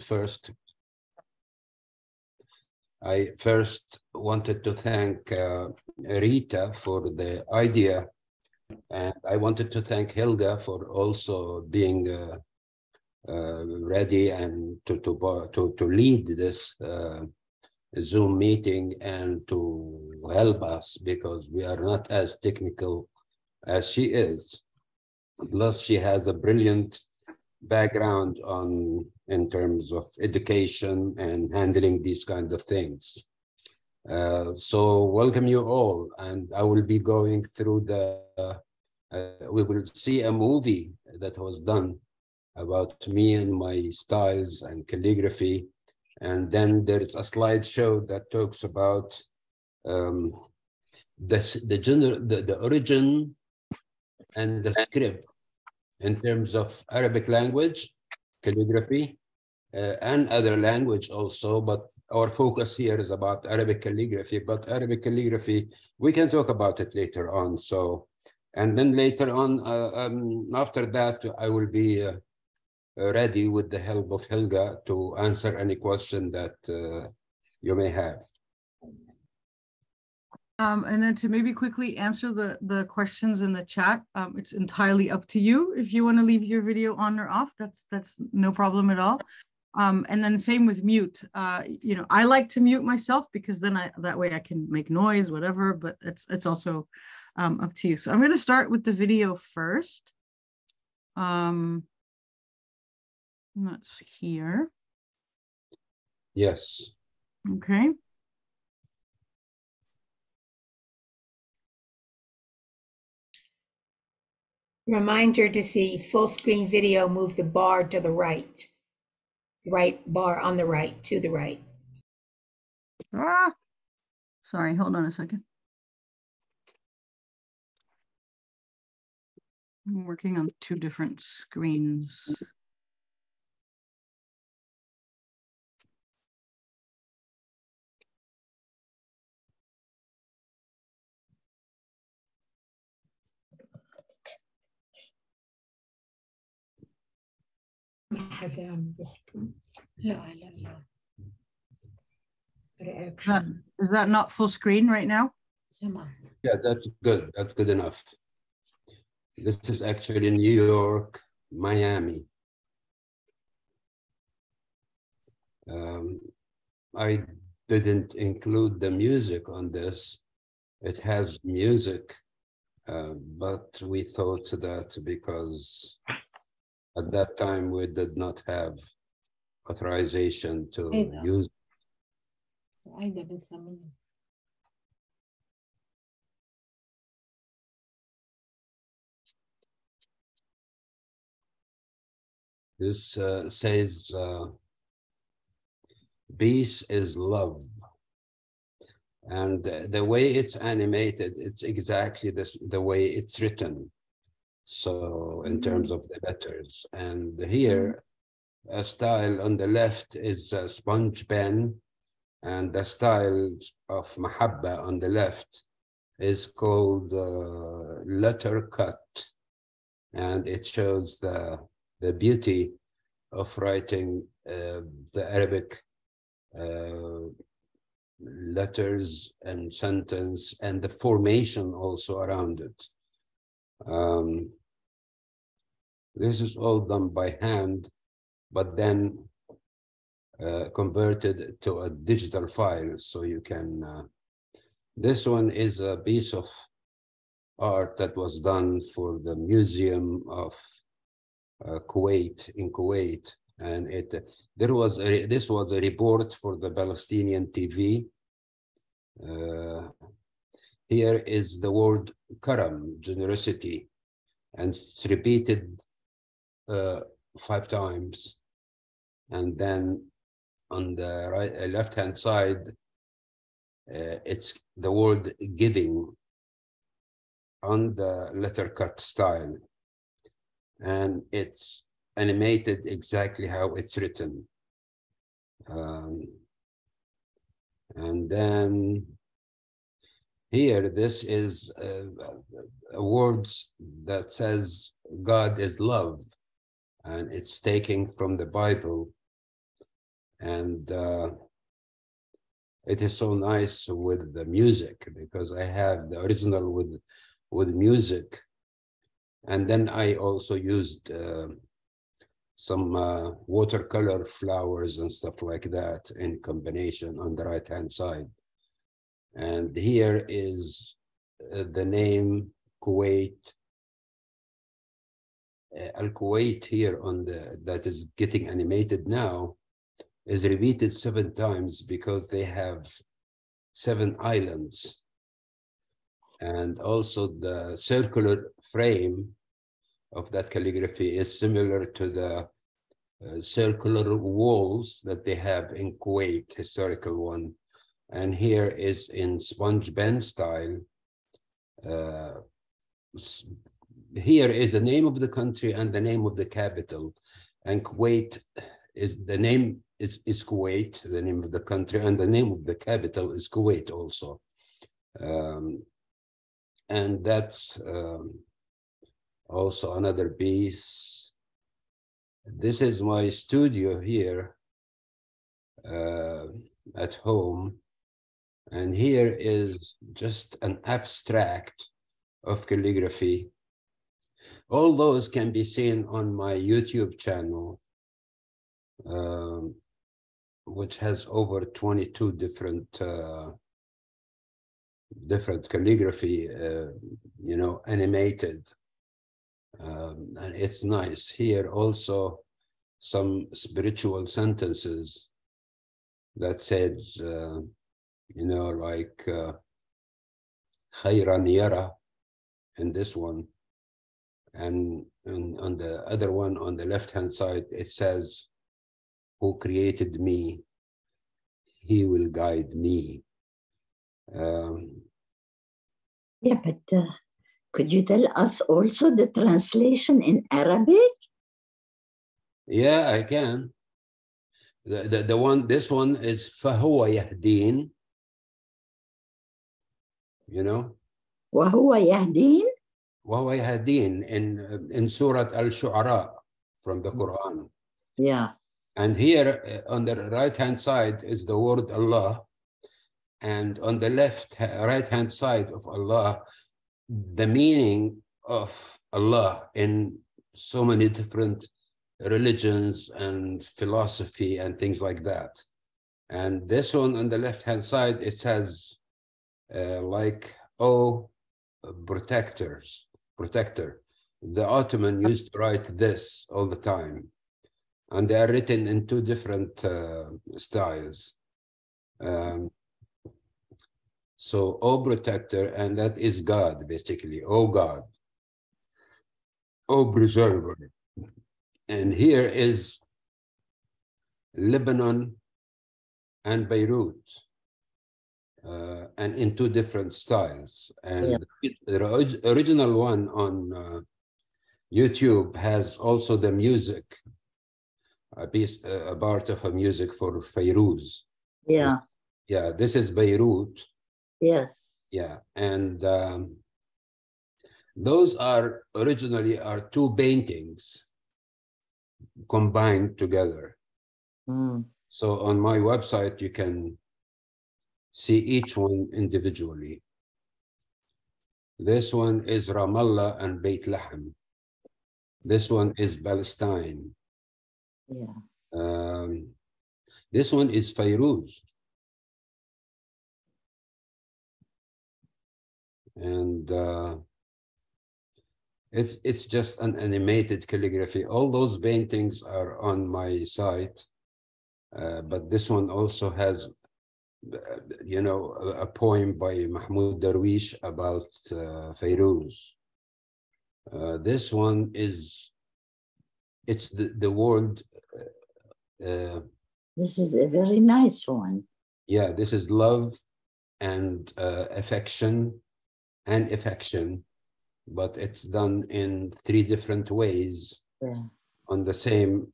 first. I first wanted to thank Rita for the idea, and I wanted to thank Helga for also being ready and to lead this Zoom meeting and to help us, because we are not as technical as she is. Plus, she has a brilliant background in terms of education and handling these kinds of things. So welcome you all, and I will be going through we will see a movie that was done about me and my styles and calligraphy, and then there's a slideshow that talks about the origin and the script in terms of Arabic language, calligraphy, and other language also, but our focus here is about Arabic calligraphy. But Arabic calligraphy, we can talk about it later on. So, and then later on, after that, I will be ready with the help of Helga to answer any question that you may have. And then to maybe quickly answer the questions in the chat, it's entirely up to you if you want to leave your video on or off. That's no problem at all. And then same with mute. You know, I like to mute myself because then that way I can make noise, whatever. But it's also up to you. So I'm going to start with the video first. That's here. Yes. Okay. Reminder to see full screen video, move the bar to the right. The right bar on the right, to the right. Sorry, hold on a second. I'm working on two different screens. Is that not full screen right now? Yeah, that's good. That's good enough. This is actually New York, Miami. I didn't include the music on this. It has music, but we thought that because at that time we did not have authorization to use. This says, peace is love. And the way it's animated, it's exactly the way it's written. So in terms of the letters, and here, a style on the left is a sponge pen, and the style of Mahabba on the left is called letter cut. And it shows the beauty of writing the Arabic letters and sentence, and the formation also around it. This is all done by hand, but then converted to a digital file, so you can. This one is a piece of art that was done for the Museum of Kuwait, in Kuwait, and this was a report for the Palestinian TV. Here is the word karam, generosity, and it's repeated 5 times, and then on the left-hand side, it's the word giving on the letter cut style, and it's animated exactly how it's written. And then here, this is words that says God is love, and it's taken from the Bible. And it is so nice with the music because I have the original with music. And then I also used some watercolor flowers and stuff like that in combination on the right-hand side. And here is the name Kuwait. Al-Kuwait here on that is getting animated now is repeated 7 times because they have 7 islands. And also the circular frame of that calligraphy is similar to the circular walls that they have in Kuwait, historical one. And here is in sponge pen style. Here is the name of the country and the name of the capital. And Kuwait is the name is Kuwait, the name of the country, and the name of the capital is Kuwait also. And that's also another piece. This is my studio here at home. And here is just an abstract of calligraphy. All those can be seen on my YouTube channel, which has over 22 different calligraphy, you know, animated. And it's nice. Here also some spiritual sentences that says, you know, like khayran yara in this one. And on the other one, on the left-hand side, it says, who created me, he will guide me. Yeah, but could you tell us also the translation in Arabic? Yeah, I can. The one, this one is فهو يهدين, you know. وهو يهدين. وهو يهدين in Surah Al-Shu'ara from the Quran. Yeah. And here on the right-hand side is the word Allah. And on the right-hand side of Allah, the meaning of Allah in so many different religions and philosophy and things like that. And this one on the left-hand side, it says like, oh, protector. The Ottoman used to write this all the time. And they are written in 2 different styles. So, oh, protector, and that is God, basically. Oh, God. Oh, preserver. And here is Lebanon and Beirut, and in 2 different styles. And yeah, the original one on YouTube has also the music, a part of a music for Fairuz. Yeah. Yeah, this is Beirut. Yes. Yeah, and those are originally 2 paintings combined together. So on my website, you can see each one individually. This one is Ramallah and Beit Lahem. This one is Palestine. Yeah. This one is Fairuz. And it's just an animated calligraphy. All those paintings are on my site, but this one also has, you know, a poem by Mahmoud Darwish about Fairuz. This one is, it's the word. This is a very nice one. Yeah, this is love and affection and affection, but it's done in 3 different ways on the same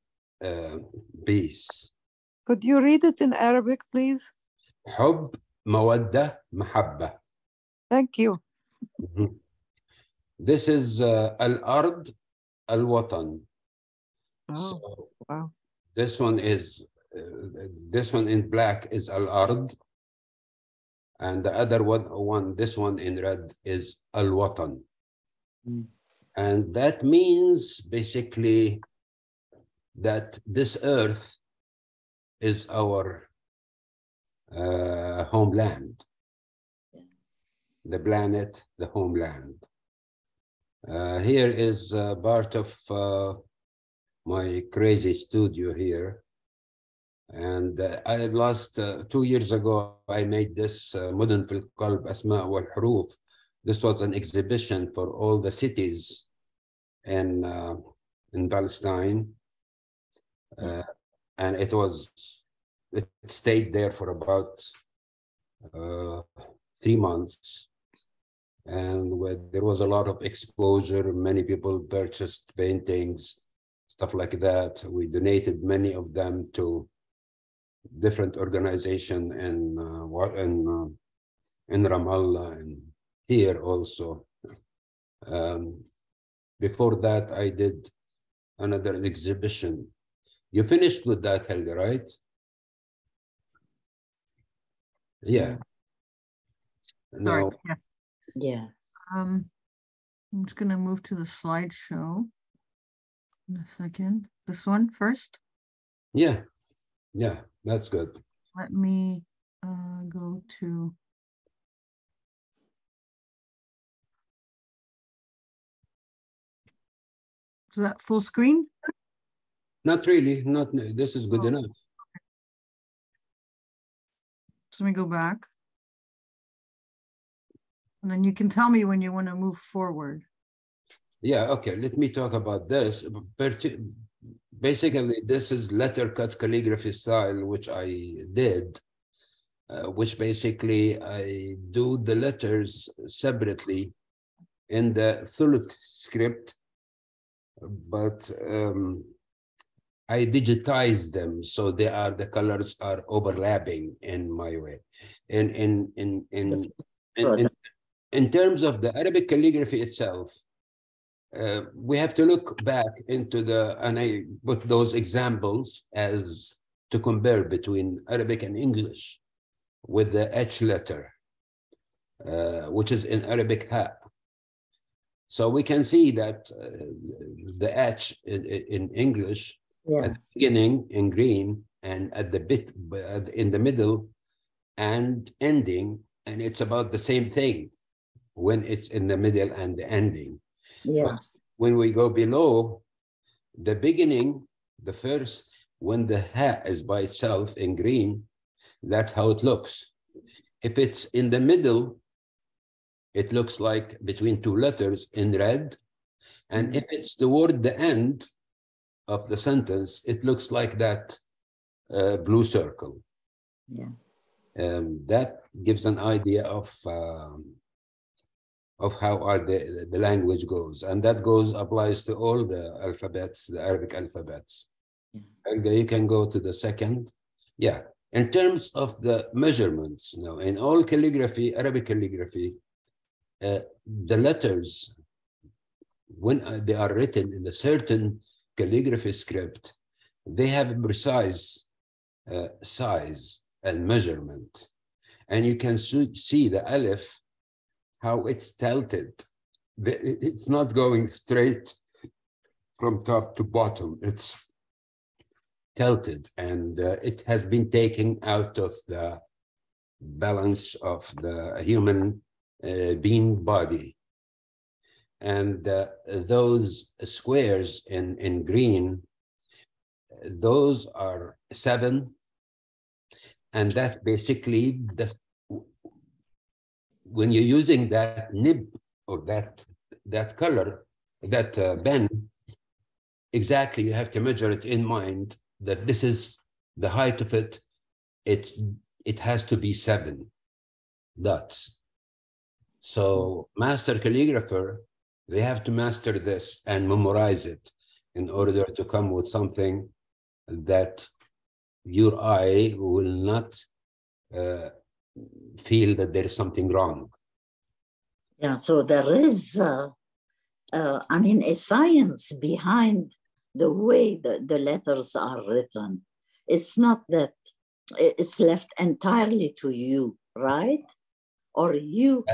piece. Could you read it in Arabic, please? حب مودة محبة. Thank you. This is الأرض الوطن. Oh, So wow. this one is this one in black is al-ard, and the other one, this one in red is al-watan. And that means basically that this earth is our homeland, the planet, the homeland. Here is part of my crazy studio here. And I lost 2 years ago, I made this Mudun fil Qalb Asma wal Huruf. This was an exhibition for all the cities in Palestine. And it stayed there for about 3 months. And there was a lot of exposure. Many people purchased paintings, stuff like that. We donated many of them to different organizations in Ramallah and here also. Before that, I did another exhibition. You finished with that, Helga, right? Yeah. Sorry, No. yes. Yeah. I'm just gonna move to the slideshow in a second. This one first. Yeah. Yeah, that's good. Let me go to. Is that full screen? Not really. This is good enough. So let me go back. And then you can tell me when you want to move forward. Yeah, okay. Let me talk about this. Basically, this is letter cut calligraphy style, which I did, which basically I do the letters separately in the Thuluth script, but I digitize them so the colors are overlapping in my way. In terms of the Arabic calligraphy itself, we have to look back into and I put those examples as to compare between Arabic and English with the H letter, which is in Arabic ha. So we can see that the H in English at the beginning in green and at the bit in the middle and ending, and it's about the same thing when it's in the middle and the ending. Yeah. But when we go below the beginning, the first, when the ha is by itself in green, that's how it looks. If it's in the middle, it looks like between two letters in red. And if it's toward the end of the sentence, it looks like that blue circle. Yeah. That gives an idea of how the language goes. And that applies to all the alphabets, the Arabic alphabets. Helga, you can go to the second. Yeah, in terms of the measurements, now in all calligraphy, Arabic calligraphy, the letters, when they are written in a certain calligraphy script, they have a precise size and measurement. And you can see the alif, how it's tilted. It's not going straight from top to bottom. It's tilted, and it has been taken out of the balance of the human being body. And those squares in green, those are 7. And that's basically when you're using that nib or that color, that pen, exactly, you have to measure it in mind that this is the height of it. It has to be 7 dots. So master calligrapher, they have to master this and memorize it in order to come with something that your eye will not feel that there is something wrong. Yeah, so there is, I mean, a science behind the way the letters are written. It's not that it's left entirely to you, right? Or you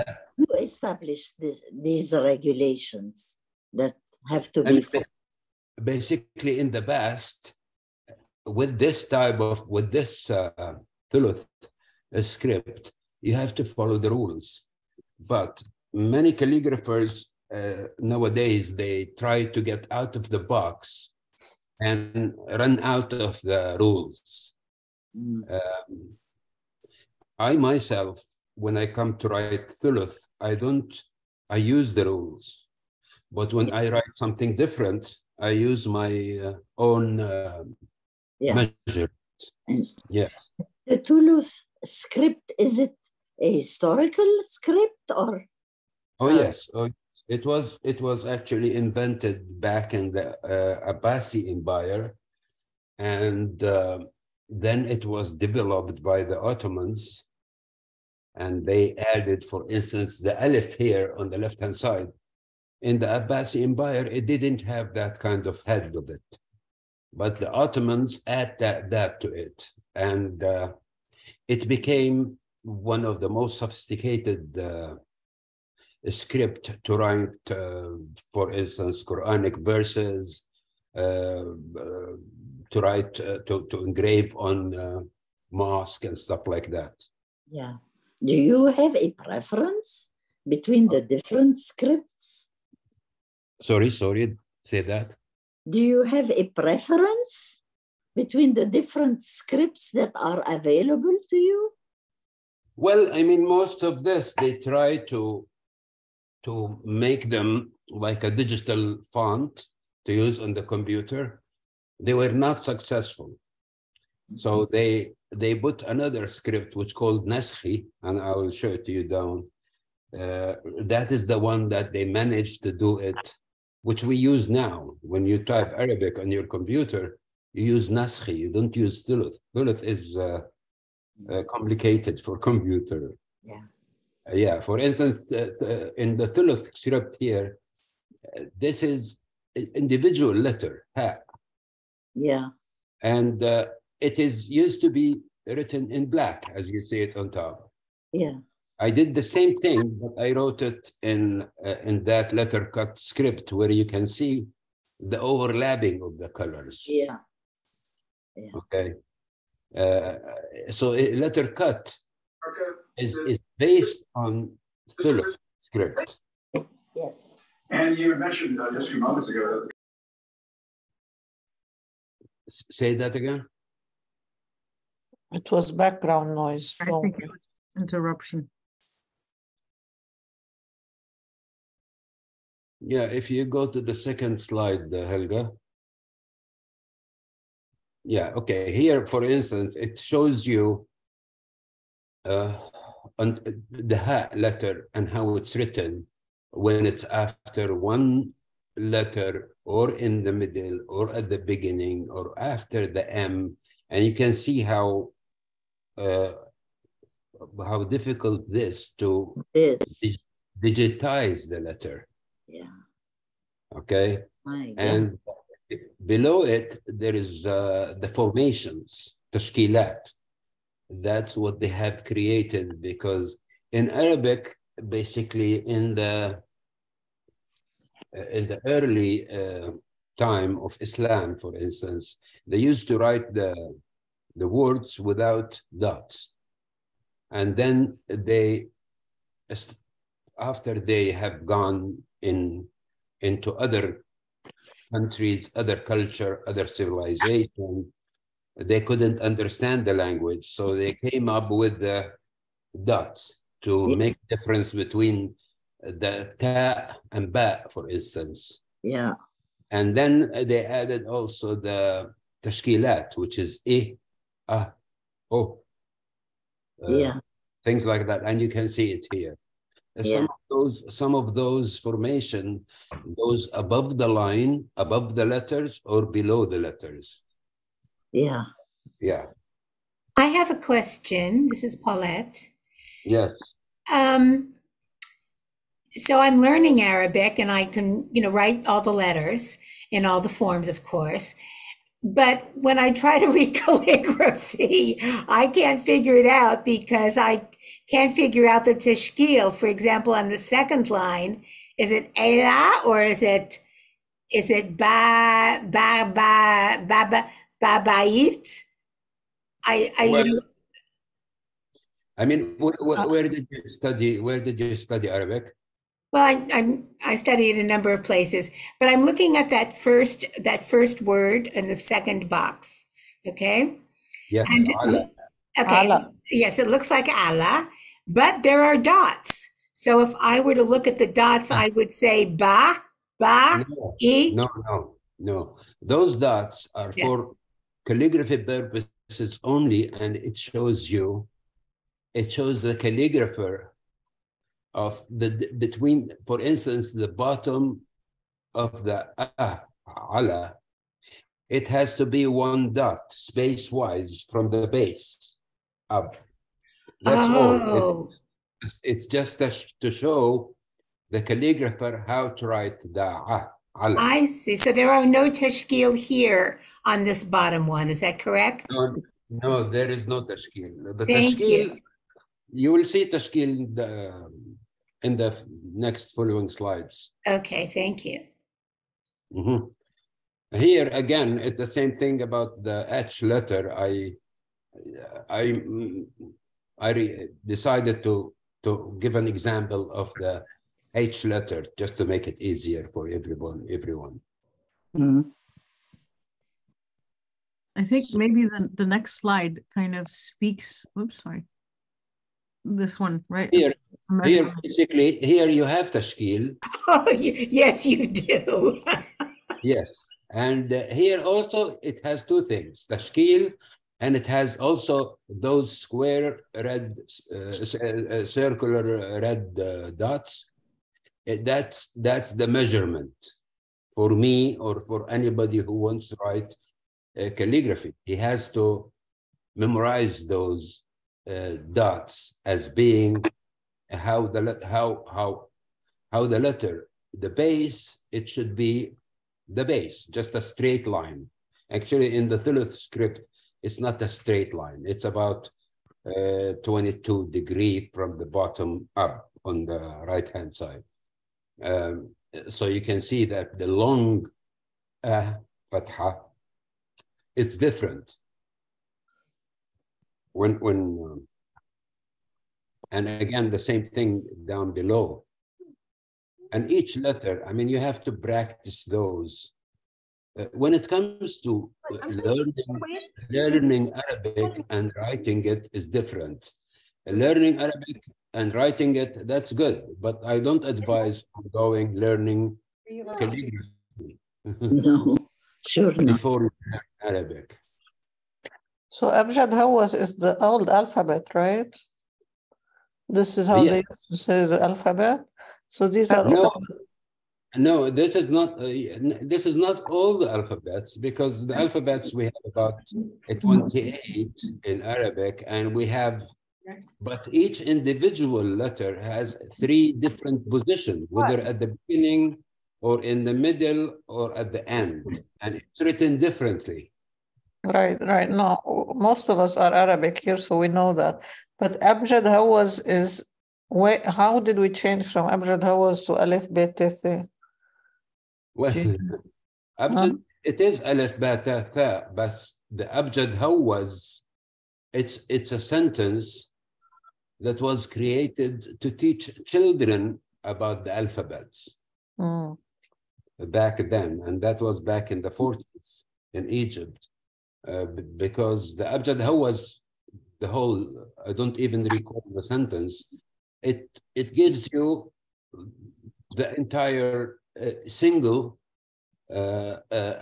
establish these regulations that have to I be mean, followed. basically in the past, with this thuluth script, you have to follow the rules. But many calligraphers nowadays, they try to get out of the box and run out of the rules. I myself, when I come to write thuluth, I use the rules. But when I write something different, I use my own measure. Yeah. The Toulouse script, is it a historical script or? Oh, yes. It was actually invented back in the Abbasi Empire. And then it was developed by the Ottomans. And they added, for instance, the alif here on the left-hand side. In the Abbasi Empire, it didn't have that kind of head with it. But the Ottomans added that to it. And it became one of the most sophisticated script to write, for instance, Quranic verses, to write, to engrave on mosque and stuff like that. Yeah. Do you have a preference between the different scripts? Sorry, say that. Do you have a preference between the different scripts that are available to you? Well, I mean, most of this, they try to make them like a digital font to use on the computer. They were not successful. So they put another script which called Naskhi, and I will show it to you down. That is the one that they managed to do it, which we use now. When you type Arabic on your computer, you use Naskhi, you don't use Thuluth. Thuluth is complicated for computer. Yeah. Yeah, for instance, in the Thuluth script here, this is individual letter, ha. Yeah. And it is used to be written in black, as you see it on top. Yeah. I did the same thing, but I wrote it in that letter cut script where you can see the overlapping of the colors. Yeah. Yeah. Okay. So a letter cut is based on Thuluth script. Yes. And you mentioned just a few moments ago. Say that again. It was background noise. I So think it was interruption. Yeah, if you go to the second slide, Helga. Yeah, okay. Here, for instance, it shows you on the ha letter and how it's written when it's after one letter or in the middle or at the beginning or after the M. And you can see how difficult this to digitize the letter. Yeah. Okay. My God. And below it, there is the formations, tashkilat. That's what they have created, because in Arabic, basically in the early time of Islam, for instance, they used to write the words without dots. And then they, after they have gone into other countries, other culture, other civilization, they couldn't understand the language. So they came up with the dots to make difference between the ta and ba, for instance. Yeah. And then they added also the tashkilat, which is o, Yeah. things like that. And you can see it here. Yeah. Some of those formation goes above the line, above the letters, or below the letters. Yeah. Yeah. I have a question. This is Paulette. Yes. So I'm learning Arabic and I can, write all the letters in all the forms, of course. But when I try to read calligraphy, I can't figure it out because I can't figure out the tashkil. For example, on the second line, is it Ela or is it Babait? Well, You know, I mean, where did you study? Where did you study Arabic? well, I studied a number of places, but I'm looking at that first word in the second box. Okay. Yes, And ala. okay, Ala. yes, it looks like Allah, but there are dots. So if I were to look at the dots, I would say ba, No, e. no. Those dots are Yes. for calligraphy purposes only, and it shows the calligrapher of the between, for instance, the bottom of the ala. It has to be one dot space-wise from the base up. That's all. Oh, It's just to show the calligrapher how to write the ala. I see. So there are no tashkil here on this bottom one. Is that correct? No, there is no tashkil. The Thank tashkil, you will see tashkil in the next following slides. Okay, thank you. Mhm. Here again, it's the same thing about the H letter. I decided to give an example of the H letter just to make it easier for everyone. Mhm. I think maybe the next slide kind of speaks. Oops, sorry. This one, right? Here basically, here you have tashkil. Oh, yes, you do. Yes, and here also it has two things: tashkil, and it has also those square red, circular red dots. That's the measurement for me or for anybody who wants to write calligraphy. He has to memorize those dots as being how the letter, the base, it should be the base, just a straight line. Actually, in the Thuluth script, it's not a straight line. It's about 22 degrees from the bottom up on the right-hand side. So you can see that the long fatha is different. And again, the same thing down below. And each letter, I mean, you have to practice those. When it comes to learning Arabic and writing it is different. Learning Arabic and writing it, that's good, but I don't advise ongoing learning calligraphy No, sure not. before you learn Arabic. So Abjad Hawas is the old alphabet, right? This is how Yeah. they used to say the alphabet. So these are No, this is not. This is not all the alphabets, because the alphabets we have about 28 in Arabic, and we have, but each individual letter has 3 different positions, whether at the beginning or in the middle or at the end, and it's written differently. Right. No, most of us are Arabic here, so we know that. But Abjad Hawas is, how did we change from Abjad Hawas to Alif Bet Tha? Well, Abjad, it is Alif Ba Ta Tha, but the Abjad Hawaz, it's a sentence that was created to teach children about the alphabets back then, and that was back in the 40s in Egypt, because the Abjad Hawaz, the whole, I don't even recall the sentence, it gives you the entire single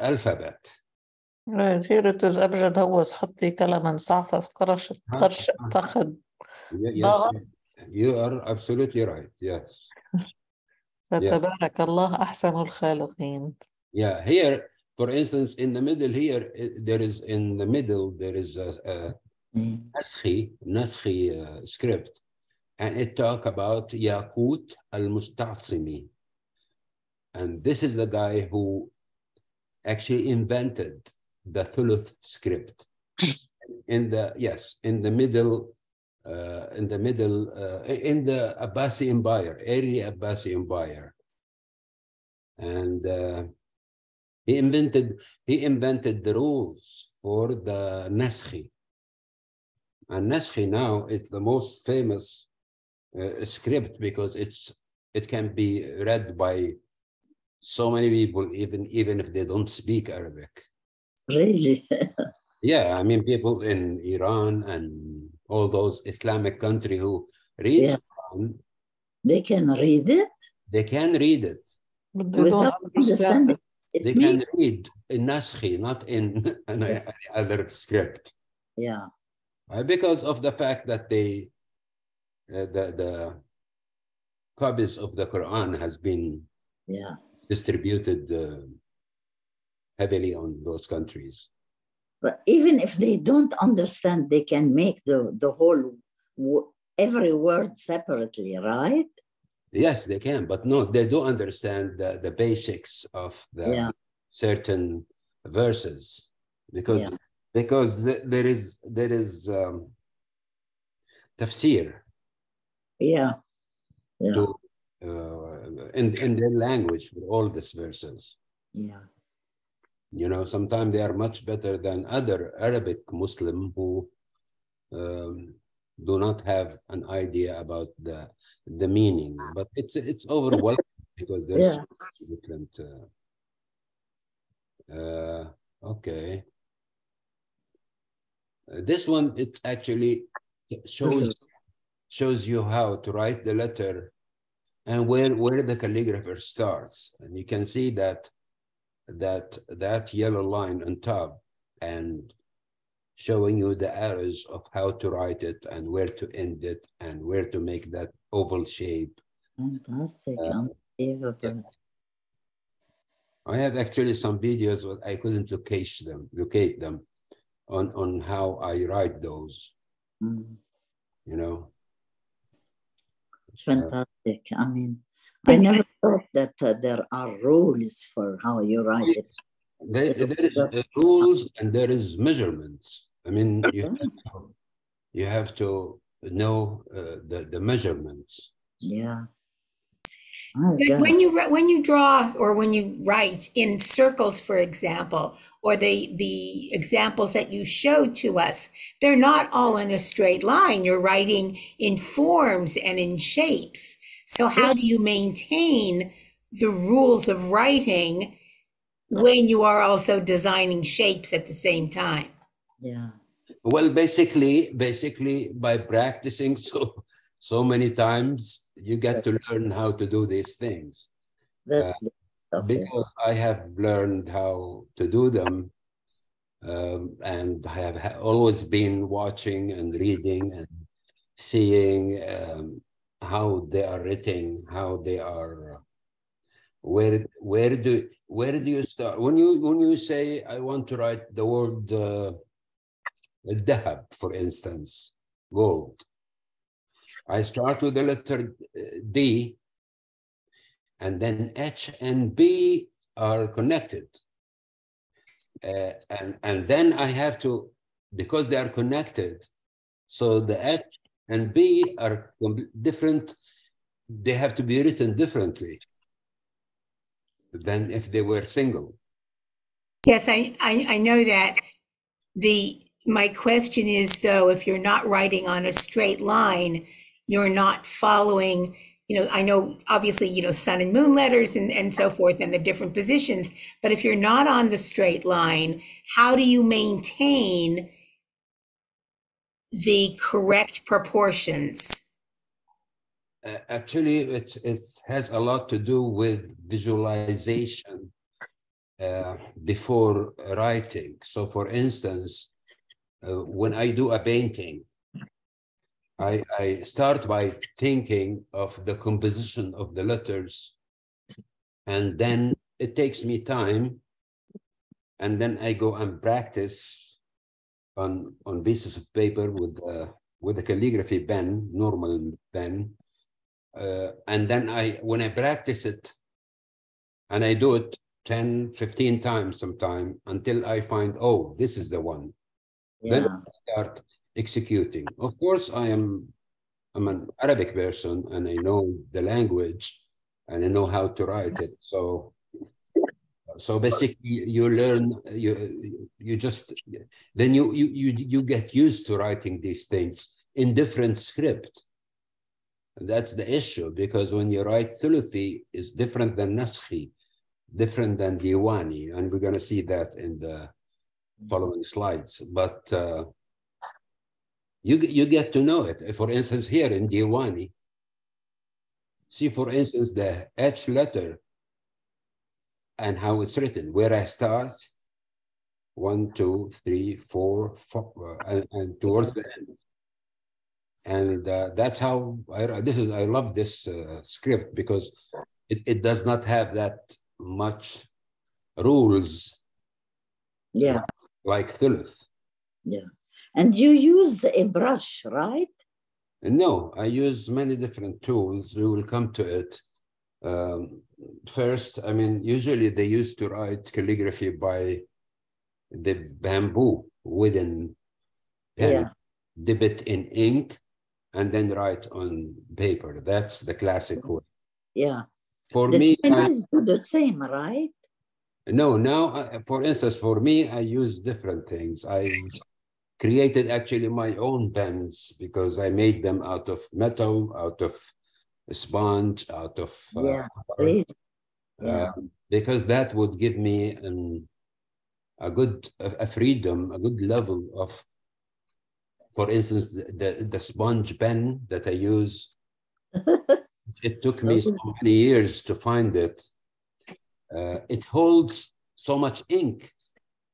alphabet. Right, here it is Abjad Hawas حطي كلمة صعفة قرشت قرش تاخذ. Yes, you are absolutely right. Yes. فتبارك الله أحسن الخالقين. Yeah, here, for instance, in the middle here, there is a Naskhi script, and it talk about Yaqut al-Musta'simi. And this is the guy who actually invented the thuluth script. In the middle, in the Abbasi Empire, early Abbasi Empire, and he invented the rules for the Naskhi. And Naskhi now is the most famous script because it can be read by so many people, even if they don't speak Arabic. Really? Yeah, I mean, people in Iran and all those Islamic countries who read Quran, they can read it? They can read it. But they don't understand it. They can read in Naskhi, not in any other script. Yeah. Because of the fact that they, the copies of the Quran has been distributed heavily on those countries. But even if they don't understand, they can make the whole, every word separately, right? Yes, they can, but no, they do understand the basics of the certain verses, because there is tafsir. To in their language for all these verses. Yeah. You know, sometimes they are much better than other Arabic Muslim who do not have an idea about the meaning, but it's overwhelming because there's so much different. Okay, this one it actually shows you how to write the letter and where the calligrapher starts, and you can see that yellow line on top and showing you the arrows of how to write it and where to end it and where to make that oval shape. Fantastic, unbelievable. I have actually some videos, but I couldn't locate them on how I write those. You know, it's fantastic. I mean, I never thought that there are rules for how you write it. There is rules and there is measurements. I mean, you have to know the measurements. Yeah. When you draw or when you write in circles, for example, or the examples that you showed to us, they're not all in a straight line. You're writing in forms and in shapes. So how do you maintain the rules of writing when you are also designing shapes at the same time? Yeah. Well, basically by practicing so many times, you get to learn how to do these things. Because I have learned how to do them, and I have always been watching and reading and seeing how they are written, how they are. Where do you start when you say I want to write the word dahab, for instance, gold? I start with the letter D, and then H and B are connected. And then I have to, because they are connected, so the H and B are different. They have to be written differently than if they were single. Yes, I know that. My question is, though, if you're not writing on a straight line, you're not following, I know obviously, sun and moon letters and so forth and the different positions, but if you're not on the straight line, how do you maintain the correct proportions? Actually, it has a lot to do with visualization before writing. So for instance, when I do a painting, I start by thinking of the composition of the letters, and then it takes me time, and then I go and practice on pieces of paper with a calligraphy pen, normal pen, and then when I practice it and I do it 10, 15 times sometime until I find, oh, this is the one. Then Yeah. I start executing. Of course, I'm an Arabic person and I know the language and I know how to write it. So basically you learn, you just, then you get used to writing these things in different script. And that's the issue, because when you write Thuluthi, it's different than Naskhi, different than Diwani, and we're going to see that in the following slides. But you get to know it. For instance, here in Diwani, see, for instance, the H letter and how it's written, where I start, 1, 2, 3, 4, 4 and towards the end. And that's how I love this script, because it does not have that much rules. Yeah. Like Thuluth. Yeah. And you use a brush, right? No, I use many different tools. We will come to it. First, I mean, usually they used to write calligraphy by the bamboo wooden pen, Yeah. dip it in ink, and then write on paper. That's the classic way. Yeah. For The me, Chinese do the same, right? no, now, for instance, for me, I use different things. I created actually my own pens because I made them out of metal, out of sponge, out of Yeah. rubber, Really? Yeah. because that would give me a freedom, a good level of, for instance, the sponge pen that I use. It took me so many years to find it. It holds so much ink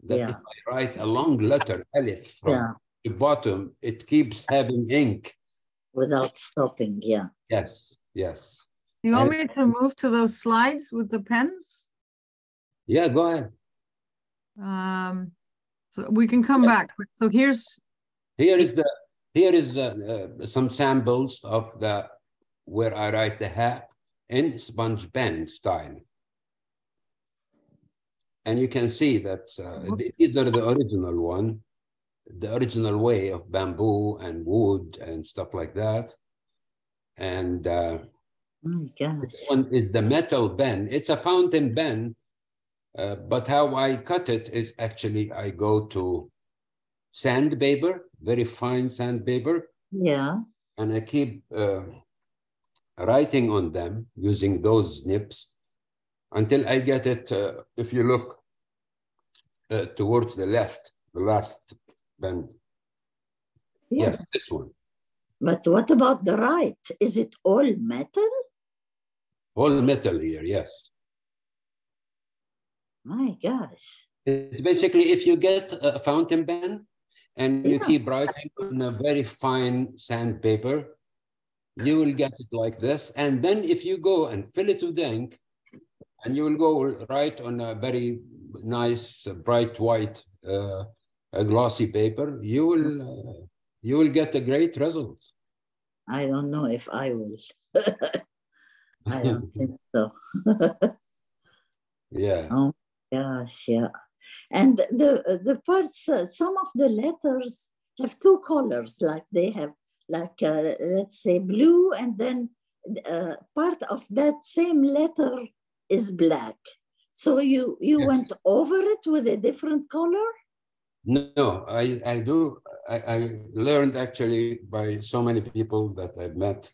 that Yeah. if I write a long letter, Alif, from the bottom, it keeps having ink. Without stopping, yeah. Yes, yes. You want me to move to those slides with the pens? Yeah, go ahead. So we can come back. So here is some samples of where I write the ha in sponge pen style. And you can see that these are the original one, the original way of bamboo and wood and stuff like that. And my gosh. this one is the metal pen. It's a fountain pen, but how I cut it is actually I go to sandpaper, very fine sandpaper. Yeah. And I keep writing on them using those nips until I get it, if you look towards the left, the last bend. Yeah. Yes, this one. But what about the right? Is it all metal? All metal here, yes. My gosh. It's basically, if you get a fountain pen and you keep writing on a very fine sandpaper, you will get it like this. And then if you go and fill it with ink, and you will go right on a very nice, bright white, a glossy paper, you will get a great result. I don't know if I will. I don't think so. Yeah. Oh gosh, yeah. And the parts, some of the letters have two colors, like they have, like let's say blue, and then part of that same letter is black. So you went over it with a different color? No, I learned actually by so many people that I've met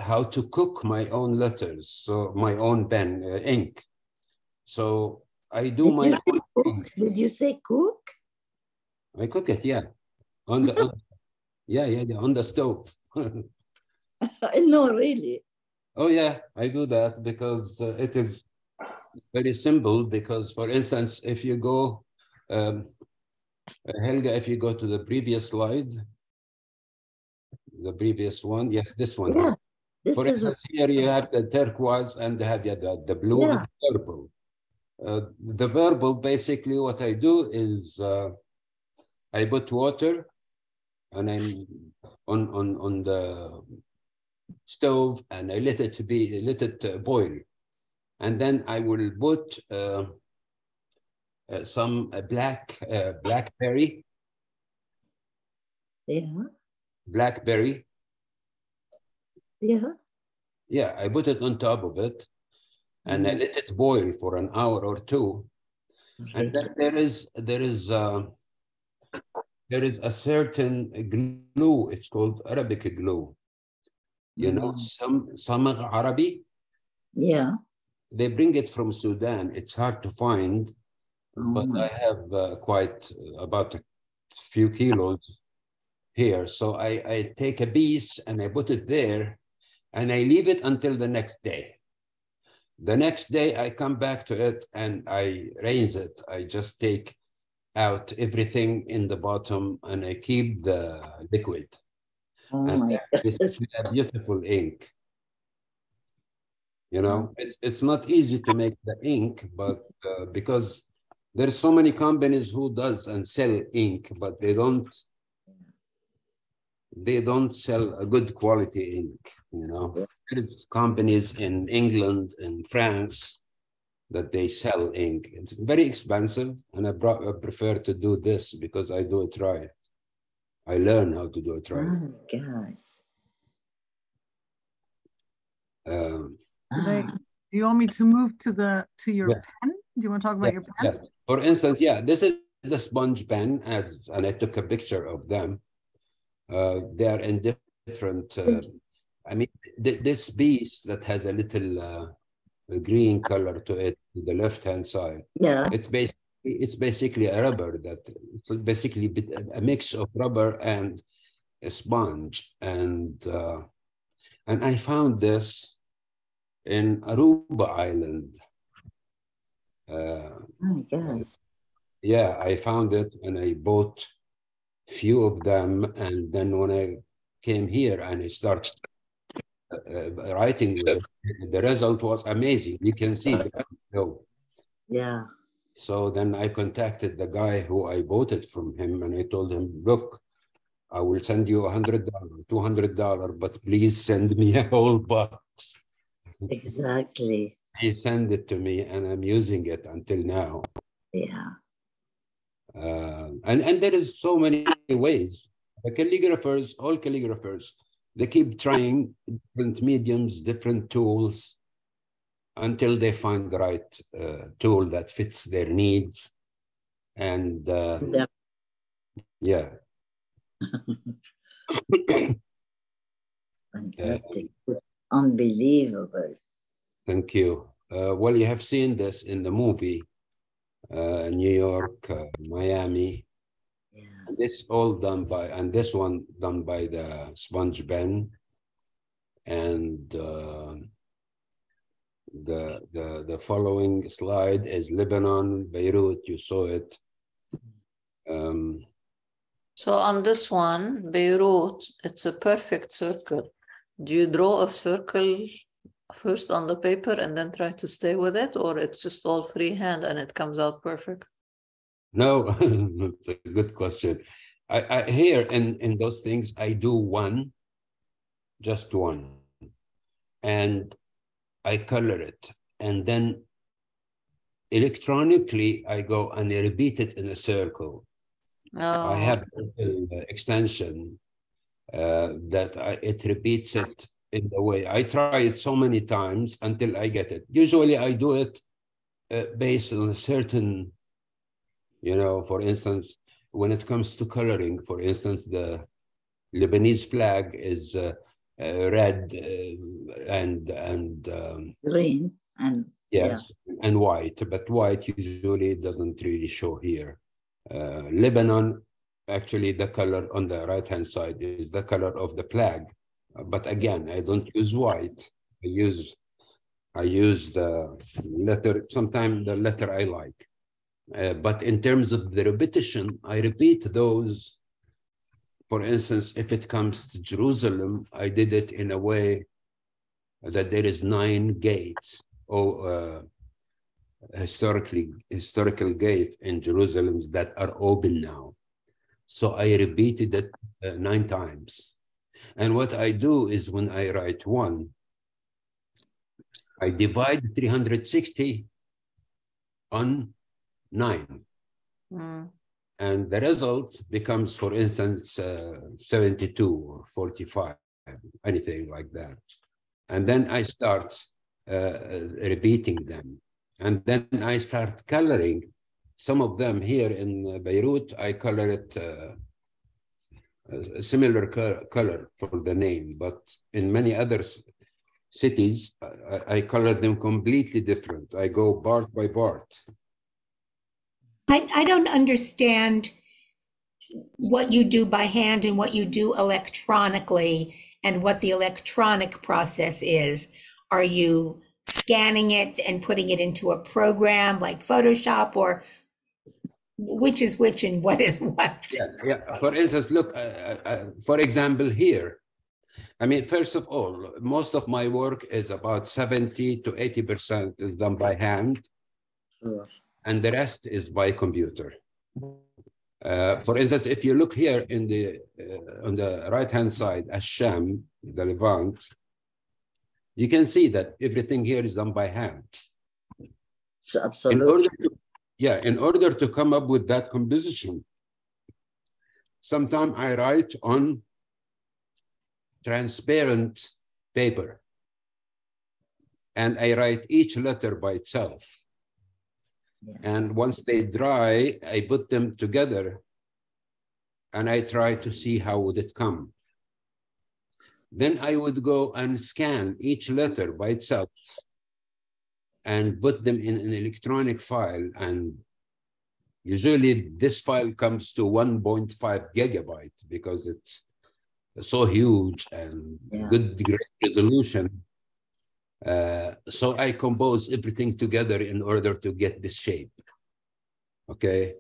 how to cook my own letters, so my own pen, ink. So I do my own ink. Did you say cook? I cook it, yeah. On the on the stove. No, really. Oh yeah, I do that because it is very simple. Because, for instance, if you go, Helga, if you go to the previous slide, the previous one, yes, this one. Yeah, this for instance, here you have the turquoise and have the blue and the purple. The purple, basically, what I do is I put water, and I'm on the stove, and I let it boil. And then I will put some blackberry. Yeah. Blackberry. Yeah. Yeah, I put it on top of it, and I let it boil for an hour or two. And then there is a certain glue. It's called Arabic glue. You know, some Samagh Arabi. Yeah. They bring it from Sudan. It's hard to find, but I have quite about a few kilos here. So I take a piece and I put it there, and I leave it until the next day. The next day I come back to it and I rinse it. I just take out everything in the bottom and I keep the liquid. And it's a beautiful ink. You know, it's not easy to make the ink, but because there's so many companies who does and sell ink, but they don't sell a good quality ink, you know. There's companies in England and France that they sell ink. It's very expensive, and I prefer to do this because I do it right. I learn how to do it right. Oh, guys. Do you want me to move to your pen? Do you want to talk about your pen? Yes. For instance, this is the sponge pen, and I took a picture of them. They are in different. I mean, this piece that has a little green color to it, to the left-hand side. Yeah. It's basically a rubber it's basically a mix of rubber and a sponge, and I found this in Aruba Island. Oh my God. Yeah, I found it and I bought few of them, and then when I came here and I started writing with it, the result was amazing. You can see the go. Yeah. So then I contacted the guy who I bought it from him, and I told him, look, I will send you $100, $200, but please send me a whole box. Exactly. He sent it to me, and I'm using it until now. Yeah. And there is so many ways. The calligraphers, all calligraphers, they keep trying different mediums, different tools, until they find the right tool that fits their needs. And yeah. Fantastic. Unbelievable. Thank you. Well, you have seen this in the movie, New York, Miami. Yeah. This all done by, and this one done by the sponge pen. And the following slide is Lebanon, Beirut. You saw it. So on this one, Beirut, it's a perfect circle. Do you draw a circle first on the paper and then try to stay with it, or it's just all freehand and it comes out perfect? No, it's a good question. I here in those things, I do one, just one, and I color it, and then electronically I go and I repeat it in a circle. I have an extension that it repeats it in the way. I try it so many times until I get it. Usually I do it based on a certain, you know, for instance, when it comes to coloring, for instance, the Lebanese flag is red and green and yes, and white, but white usually doesn't really show here. Lebanon, actually, the color on the right-hand side is the color of the flag. But again, I don't use white. I use the letter, sometimes the letter I like. But in terms of the repetition, I repeat those. For instance, if it comes to Jerusalem, I did it in a way that there is 9 gates or historical gates in Jerusalem that are open now. So I repeated it 9 times. And what I do is when I write one, I divide 360 on 9. And the result becomes, for instance, 72 or 45, anything like that. And then I start repeating them. And then I start coloring. Some of them here in Beirut, I color it a similar color for the name, but in many other cities, I color them completely different. I go part by part. I don't understand what you do by hand and what you do electronically and what the electronic process is. Are you scanning it and putting it into a program like Photoshop, or which is which and what is what? Yeah. For instance, look, for example, here, I mean, first of all, most of my work is about 70 to 80% is done by hand. Sure. And the rest is by computer. For instance, if you look here in the on the right-hand side, Asham, the Levant, you can see that everything here is done by hand. Absolutely. In order to come up with that composition, sometimes I write on transparent paper, and I write each letter by itself. Yeah. And once they dry, I put them together and I try to see how would it come. Then I would go and scan each letter by itself and put them in an electronic file. And usually this file comes to 1.5 gigabyte because it's so huge and great resolution. So I compose everything together in order to get this shape. Okay.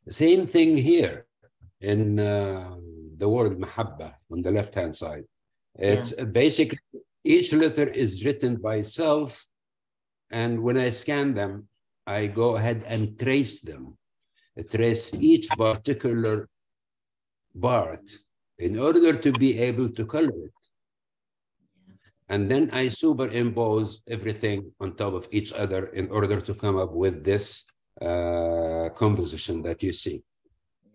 Same thing here in the word mahabba on the left-hand side. It's basically each letter is written by itself. And when I scan them, I go ahead and trace them. I trace each particular part in order to be able to color it. And then I superimpose everything on top of each other in order to come up with this composition that you see.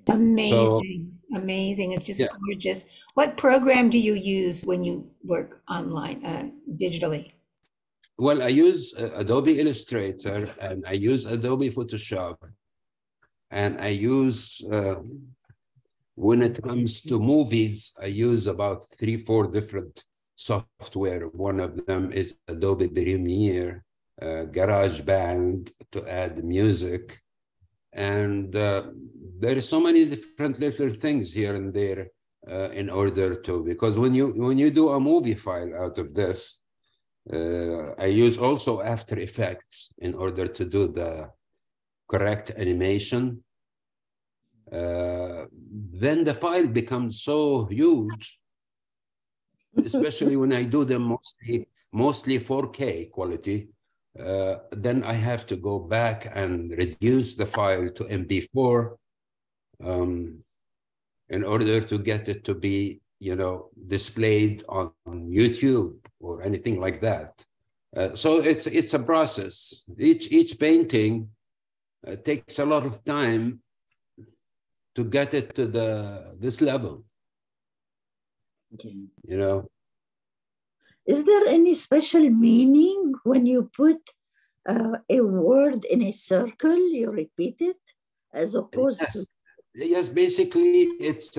Amazing, amazing. It's just gorgeous. What program do you use when you work online, digitally? Well, I use Adobe Illustrator, and I use Adobe Photoshop, and I use, when it comes to movies, I use about 3-4 different software. One of them is Adobe Premiere, GarageBand to add music. And there are so many different little things here and there in order to, because when you do a movie file out of this, I use also After Effects in order to do the correct animation. Then the file becomes so huge, especially when I do them mostly 4K quality. Then I have to go back and reduce the file to MP4 in order to get it to be, displayed on YouTube or anything like that. So it's a process. Each painting takes a lot of time to get it to this level. Okay. Is there any special meaning when you put a word in a circle, you repeat it, as opposed to? Yes, basically it's,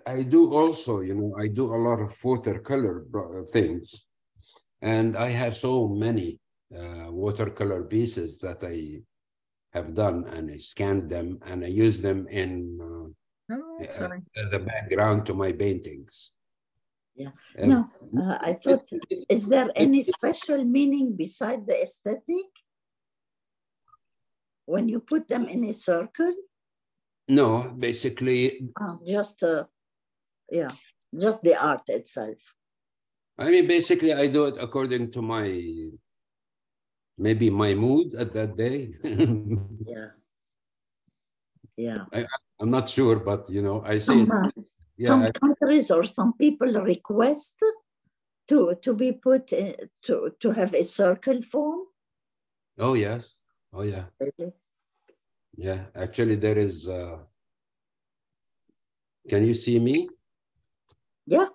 I do also, I do a lot of watercolor things. And I have so many watercolor pieces that I have done, and I scanned them and I use them in as a background to my paintings. Yeah. No, I thought, is there any special meaning beside the aesthetic when you put them in a circle? No, basically. Just the art itself. I mean, basically, I do it according to maybe my mood at that day. Yeah. I'm not sure, but I say some countries or some people request to be put in, to have a circle form? Oh, yes. Oh, yeah. Really? Yeah. Actually, there is, can you see me? Yeah.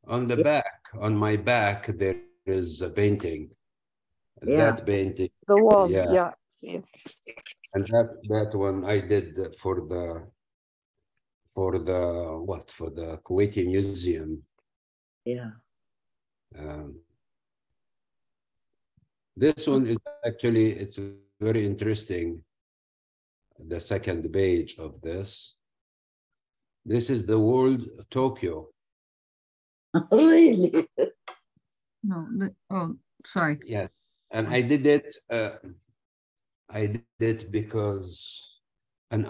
On the Yeah. back, on my back, there is a painting. Yeah. That painting. The wall, Yeah. yeah. Yes. And that one I did for the what? For the Kuwaiti Museum. Yeah. This one is actually, it's very interesting. The second page of this. This is the world Tokyo. Really? No, oh, sorry. Yeah. And I did it, because an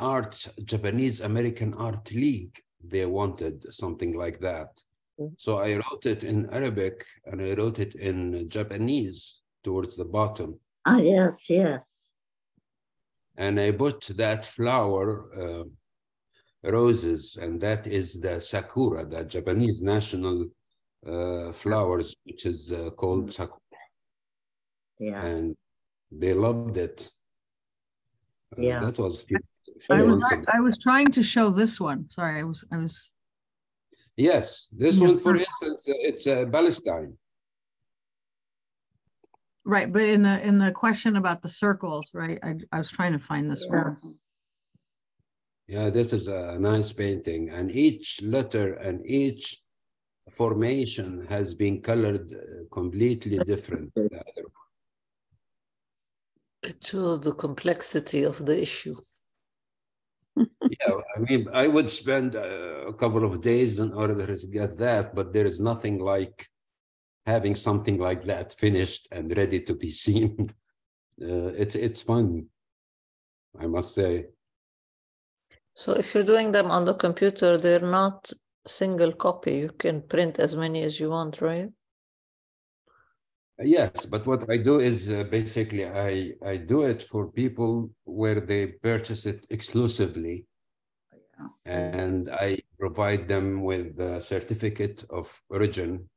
Japanese American art league, they wanted something like that. So I wrote it in Arabic and I wrote it in Japanese towards the bottom. Ah, yes, yes. And I put that flower, roses, and that is the sakura, the Japanese national flowers, which is called sakura. Yeah. And they loved it. Yeah. That was I was trying to show this one. Sorry, I was. Yes, this Yeah. one, for instance, it's Palestine. Right, but in the question about the circles, right? I was trying to find this one. Yeah, this is a nice painting, and each letter and each formation has been colored completely different. It shows the complexity of the issue. Yeah, I mean, I would spend a couple of days in order to get that, but there is nothing like having something like that finished and ready to be seen. It's fun, I must say. So if you're doing them on the computer, they're not single copy. You can print as many as you want, right? Yes, but what I do is basically I do it for people where they purchase it exclusively. And I provide them with a certificate of origin,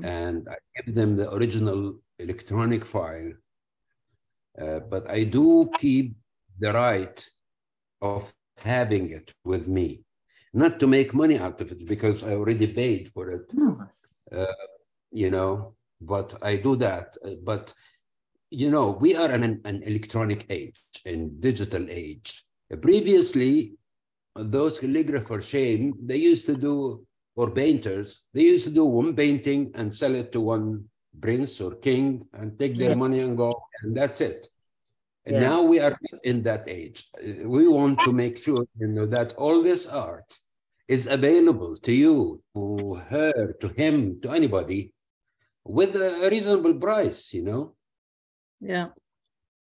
and I give them the original electronic file. But I do keep the right of having it with me, not to make money out of it because I already paid for it, you know, but I do that. But, you know, we are in an electronic age, in digital age. Previously, those calligraphers, they used to do, or painters, they used to do one painting and sell it to one prince or king and take their money and go, and that's it. And now we are in that age. We want to make sure, you know, that all this art is available to you, to her, to him, to anybody, with a reasonable price, you know? Yeah.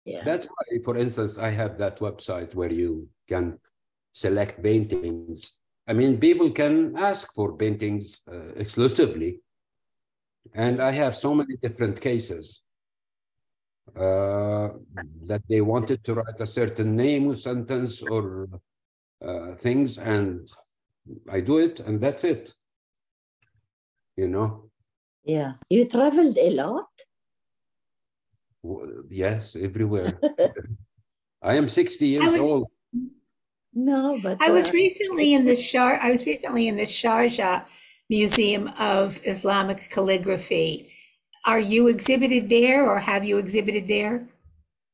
Yeah. That's why, for instance, I have that website where you can select paintings. I mean, people can ask for paintings exclusively. And I have so many different cases that they wanted to write a certain name or sentence or things, and I do it, and that's it. You know? Yeah. You traveled a lot? Yes, everywhere. I am 60 years old. No, but I was recently in the Sharjah Museum of Islamic Calligraphy. Are you exhibited there, or have you exhibited there?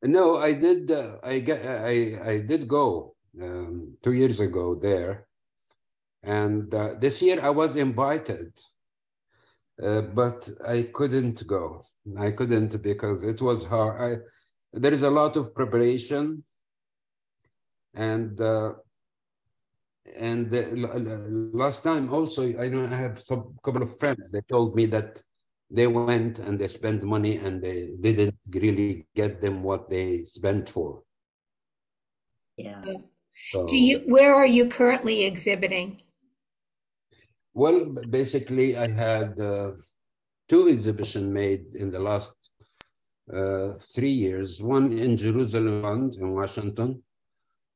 No, I did. I did go 2 years ago there, and this year I was invited, but I couldn't go. I couldn't because it was hard. There is a lot of preparation, and last time also, I know I have some couple of friends. They told me that they went and they spent money and they didn't really get them what they spent for. yeah. So, Where are you currently exhibiting? well, basically, I had 2 exhibitions made in the last 3 years. One in Jerusalem, in Washington,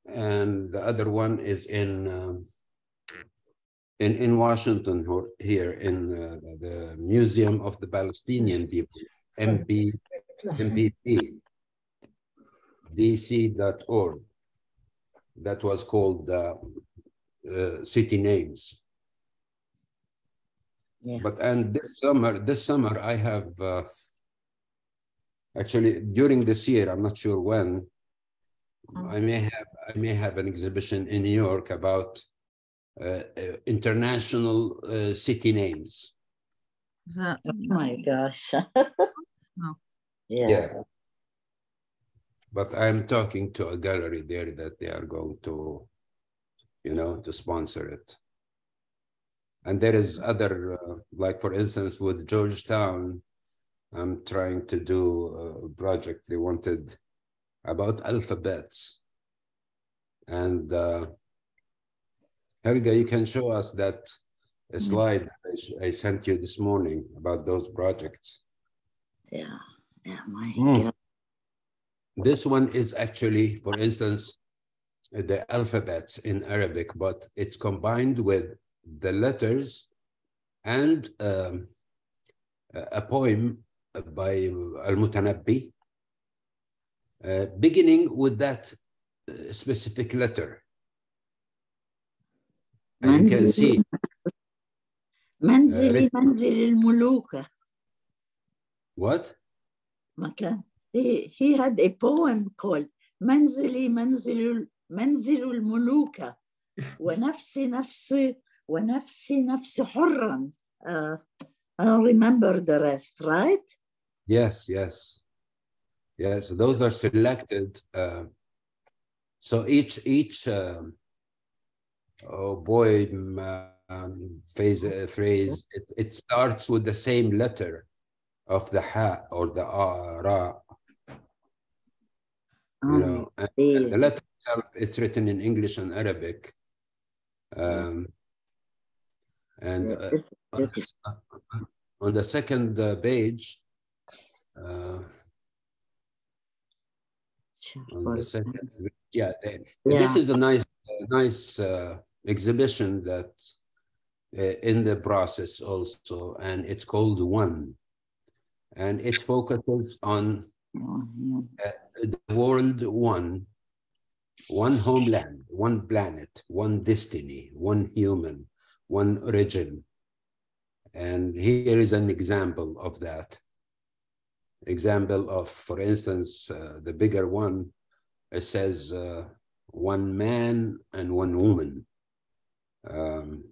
and the other one is in in Washington here in the Museum of the Palestinian People, MPP, dc.org. That was called City Names. Yeah. But and this summer I have actually during this year, I'm not sure when, I may have an exhibition in New York about international city names. Oh my gosh. No. Yeah. But I'm talking to a gallery there that they are going to, to sponsor it. And there is other, like for instance, with Georgetown, I'm trying to do a project. They wanted about alphabets. And Helga, you can show us that slide I sent you this morning about those projects. Yeah. My God. This one is actually, for instance, the alphabets in Arabic, but it's combined with the letters and a poem by Al-Mutanabbi, beginning with that specific letter. And you can see. منزلي منزل الملوك. What? مكان. He had a poem called منزلي منزل الملوك ونفسي نفس حرا. I don't remember the rest, right? Yes. Those are selected. So each phrase, it starts with the same letter of the ha or the ra. And the letter itself, it's written in English and Arabic. And on the second page, on the second, this is a nice exhibition that in the process also, and it's called One, and it focuses on the world one homeland, one planet, one destiny, one human, one origin. And here is an example of that. Example of, for instance, the bigger one, it says one man and one woman. And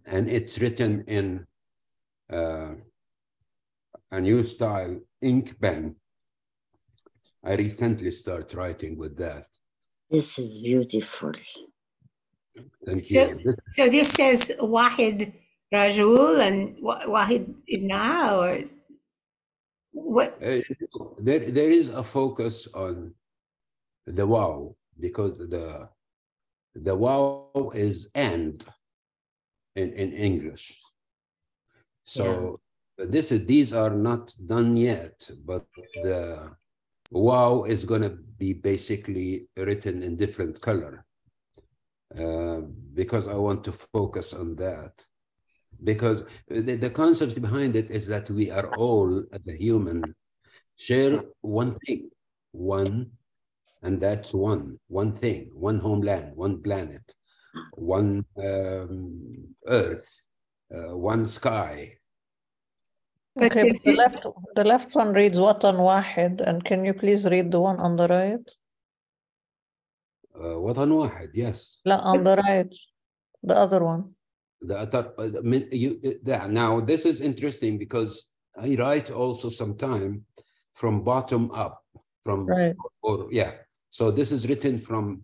it's written in a new style, ink pen. I recently started writing with that. This is beautiful. Thank you. So this says Wahid Rajul and Wahid Ibna, or what? There is a focus on the wow, because the wow is and in English. So these are not done yet, but the wow is going to be basically written in different color, because I want to focus on that. Because the concept behind it is that we are all, as a human, share one thing, and that's one thing, one homeland, one planet, one earth, one sky. Okay, but the left one reads Watan Wahid, and can you please read the one on the right? Watan Wahid, yes. La, on the right, the other one. Now this is interesting because I write also sometime from bottom up, so this is written from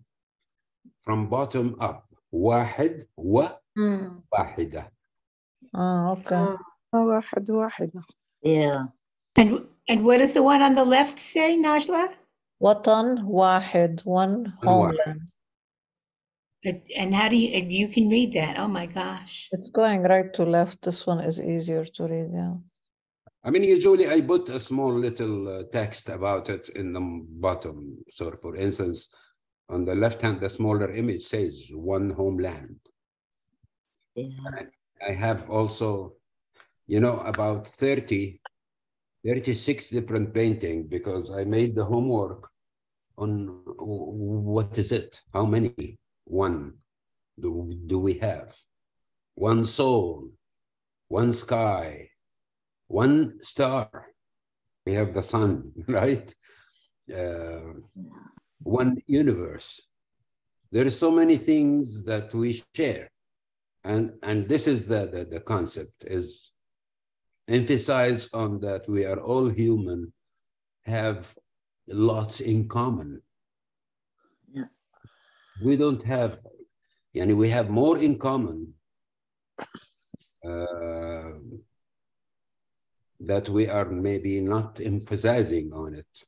bottom up. Wahid wa wahida. Okay. واحدة. Yeah. And what does the one on the left say, Najla? Watan Wahid, one homeland. And how do you can read that? Oh my gosh. It's going right to left. This one is easier to read, yeah. I mean, usually I put a small little text about it in the bottom. So for instance, on the left hand, the smaller image says one homeland. Yeah. I have also, about 36 different painting because I made the homework on what is it? How many? One do we have? One soul, one sky, one star. We have the sun, right? One universe. There are so many things that we share. And this is the concept, is emphasize on that we are all human, have lots in common. Yeah. We don't have, we have more in common that we are maybe not emphasizing on it.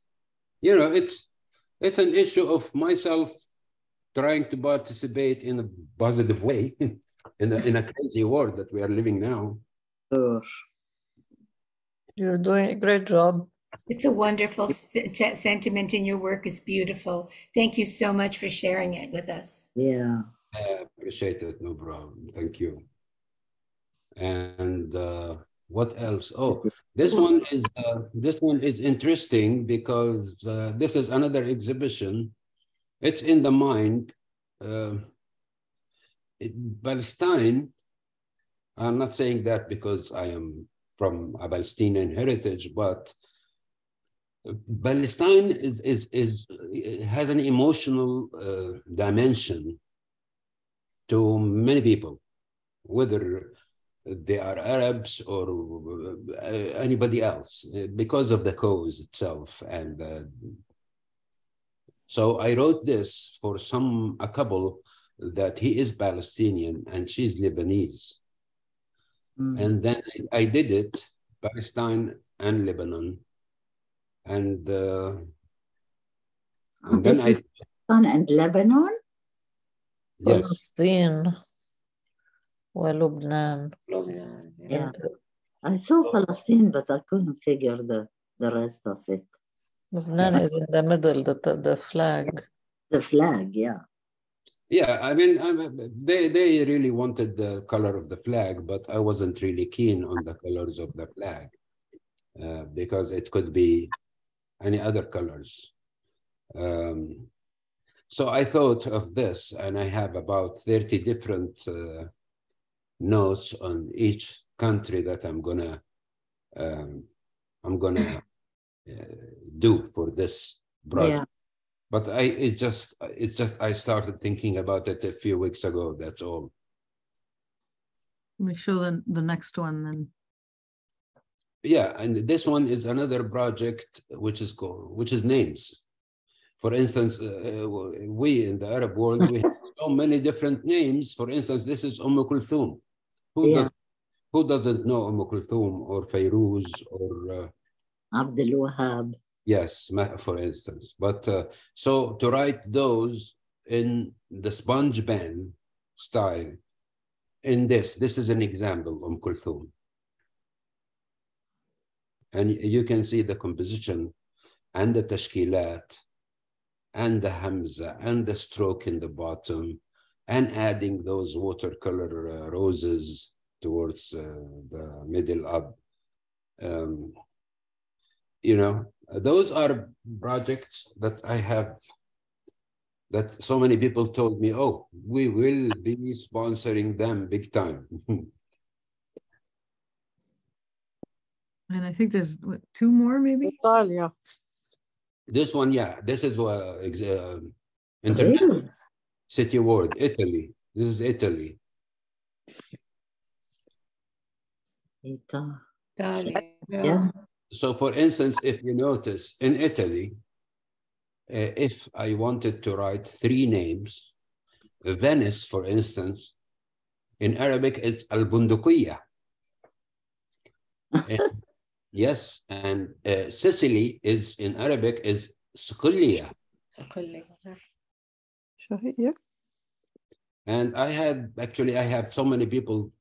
It's an issue of myself trying to participate in a positive way in a crazy world that we are living now. Sure. You're doing a great job. It's a wonderful sentiment, and your work is beautiful. Thank you so much for sharing it with us. Yeah. I appreciate it, no problem. Thank you. And what else? Oh, this one is interesting because this is another exhibition. It's in the mind. Palestine, I'm not saying that because I am from a Palestinian heritage, but Palestine has an emotional dimension to many people, whether they are Arabs or anybody else, because of the cause itself. And so I wrote this for a couple that he is Palestinian and she's Lebanese. And then I did it, Palestine and Lebanon. And then Palestine and Lebanon? Yes. Palestine. Lebanon. Yeah. I saw Palestine, but I couldn't figure the rest of it. Lebanon is in the middle, the flag. The flag, yeah. Yeah, I mean, they really wanted the color of the flag, but I wasn't really keen on the colors of the flag because it could be any other colors. So I thought of this, and I have about 30 different notes on each country that I'm gonna do for this project. Yeah. But I started thinking about it a few weeks ago. That's all. Let me show the next one then. Yeah, and this one is another project which is names. For instance, we in the Arab world, we have so many different names. For instance, this is Kulthum. Who doesn't know Kulthum or Fairuz or Abdul Wahab? Yes, for instance. But so to write those in the sponge pen style, in this is an example, Kulthum. And you can see the composition and the tashkilat and the hamza and the stroke in the bottom and adding those watercolor roses towards the middle up. Those are projects that I have, that so many people told me, oh, we will be sponsoring them big time. And I think there's two more maybe? Italia. This one, yeah, this is Internet City Ward, Italy. This is Italy. Italy. Yeah. So for instance, if you notice in Italy, if I wanted to write 3 names, Venice, for instance, in Arabic, it's Al-Bunduqiyya. Yes, and Sicily is in Arabic is Sukulliya. Yeah. And I have so many people,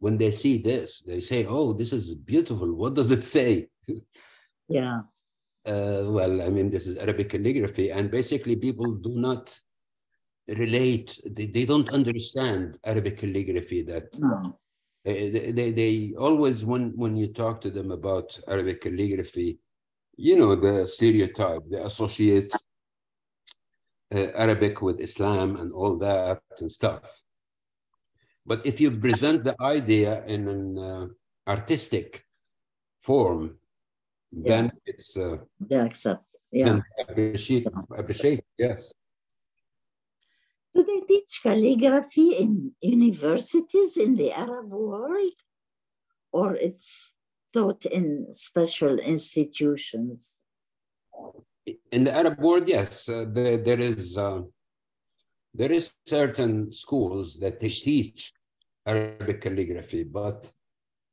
when they see this, they say, oh, this is beautiful. What does it say? Yeah. Well, I mean, this is Arabic calligraphy, and basically people do not relate, they don't understand Arabic calligraphy that No. they always, when you talk to them about Arabic calligraphy, you know, the stereotype, they associate Arabic with Islam and all that and stuff. But if you present the idea in an artistic form, then it's They accept. Yeah. then appreciate, yes. Do they teach calligraphy in universities in the Arab world, or it's taught in special institutions? In the Arab world, yes, there is certain schools that they teach Arabic calligraphy, but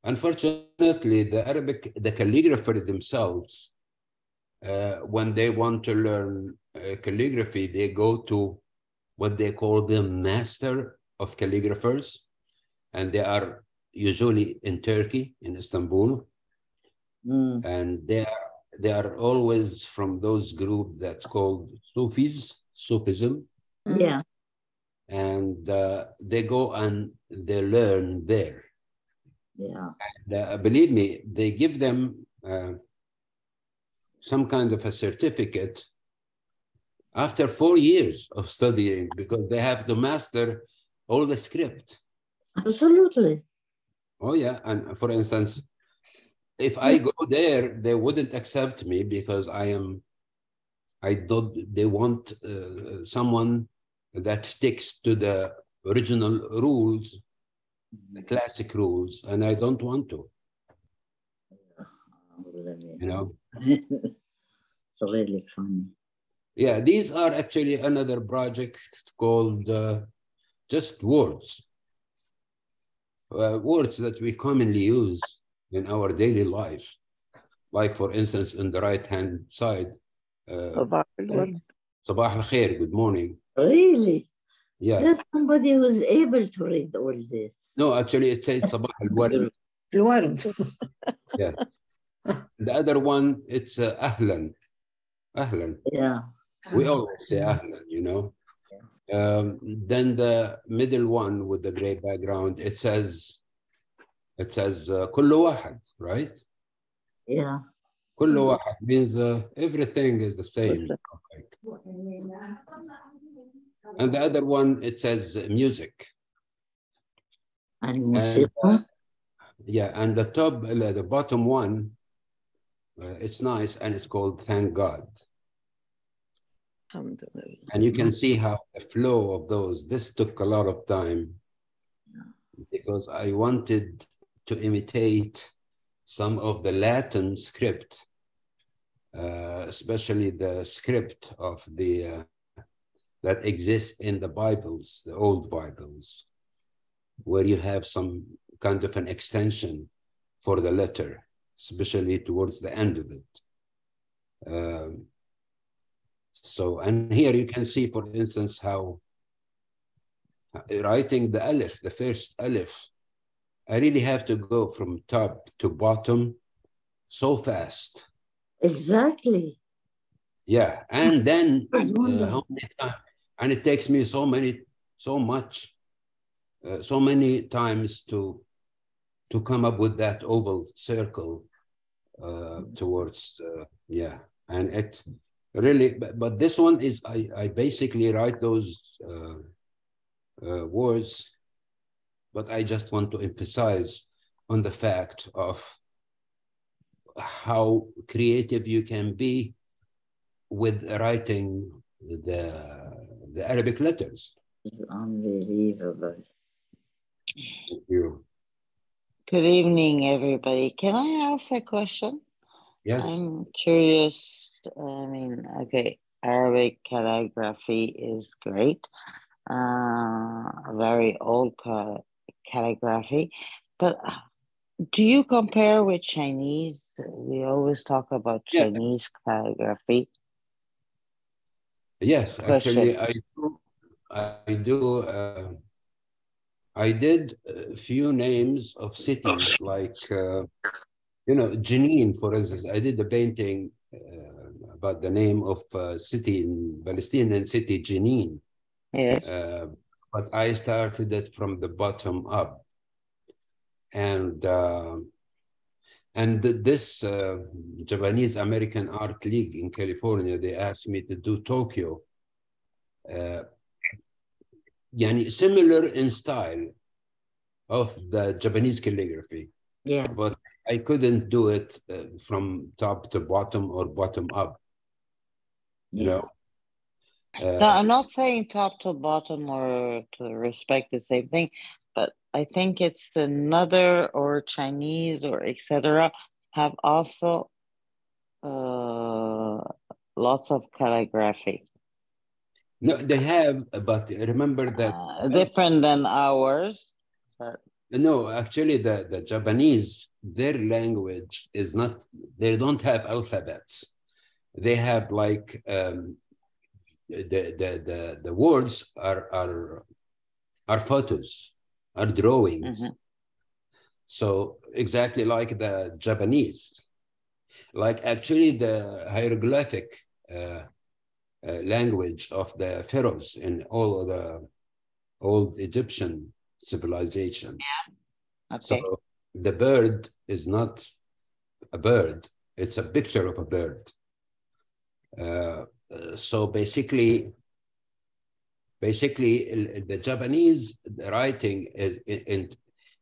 unfortunately, the calligraphers themselves, when they want to learn calligraphy, they go to what they call the master of calligraphers, and they are usually in Turkey, in Istanbul, and they are always from those groups that's called Sufism. Yeah. And they go and they learn there. Yeah. And, believe me, they give them some kind of a certificate after 4 years of studying, because they have to master all the script. Absolutely. Oh yeah, and for instance, if I go there, they wouldn't accept me because they want someone that sticks to the original rules, the classic rules, and I don't want to. You know? It's really funny. Yeah, these are actually another project called just words. Words that we commonly use in our daily life. Like, for instance, in the right-hand side, Sabah al-Khair, good morning. Really? Yeah. There's somebody who's able to read all this. No, actually, it says Sabah al-Ward. Yes. The other one, it's Ahlan. Ahlan. Yeah. We always say Ahlan, you know. Then the middle one with the gray background, it says Kullu Wahad, right? Yeah. Kullu Wahad means everything is the same. And the other one, it says music. And yeah, and the bottom one, it's nice, and it's called Thank God. And you can see how the flow of those, this took a lot of time because I wanted to imitate some of the Latin script, especially the script of the that exists in the Bibles, the old Bibles, where you have some kind of an extension for the letter, especially towards the end of it. So, and here you can see, for instance, how writing the Aleph, the first Aleph, I really have to go from top to bottom so fast. Exactly. Yeah, and then how many times? And it takes me so many times to come up with that oval circle towards yeah, and it really. But this one is I basically write those words, but I just want to emphasize on the fact of how creative you can be with writing the Arabic letters. It's unbelievable. Thank you. Good evening, everybody. Can I ask a question? Yes. I'm curious. I mean, okay, Arabic calligraphy is great. Very old calligraphy. But do you compare with Chinese? We always talk about Chinese calligraphy. Yes, actually, I do. I did a few names of cities like, Jenin, for instance. I did a painting about the name of a city in Palestinian city, Jenin. Yes. But I started it from the bottom up. And this Japanese American Art League in California, they asked me to do Tokyo. Yani similar in style of the Japanese calligraphy. Yeah. But I couldn't do it from top to bottom or bottom up. You know. No, I'm not saying top to bottom or to respect the same thing, but I think it's another or Chinese or etc. have also lots of calligraphy. No, they have, but remember that different than ours. But no, actually, the Japanese, their language is not. They don't have alphabets. They have like the words are photos, are drawings. mm-hmm. So exactly like the Japanese, like actually the hieroglyphic language of the pharaohs in all of the old Egyptian civilization. Yeah. Okay. So the bird is not a bird; it's a picture of a bird. So basically, the Japanese writing in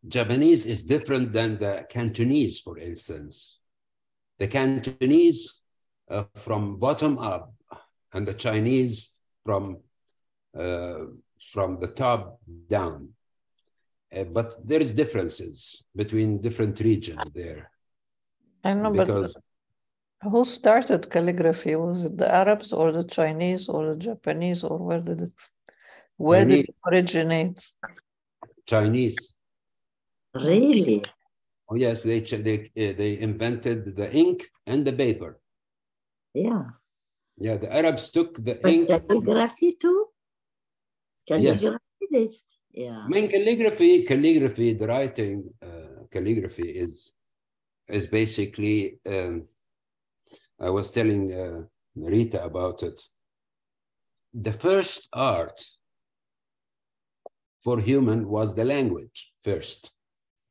Japanese is different than the Cantonese, for instance. The Cantonese from bottom up, and the Chinese from the top down. But there is differences between different regions there. I know, because but who started calligraphy? Was it the Arabs or the Chinese or the Japanese, or where did it originate? Chinese. Really? Oh yes, they invented the ink and the paper. Yeah. Yeah, the Arabs took the But ink. calligraphy too? Yes. Yeah. I mean, calligraphy, the writing, calligraphy is basically. I was telling Rita about it. The first art for human was the language first.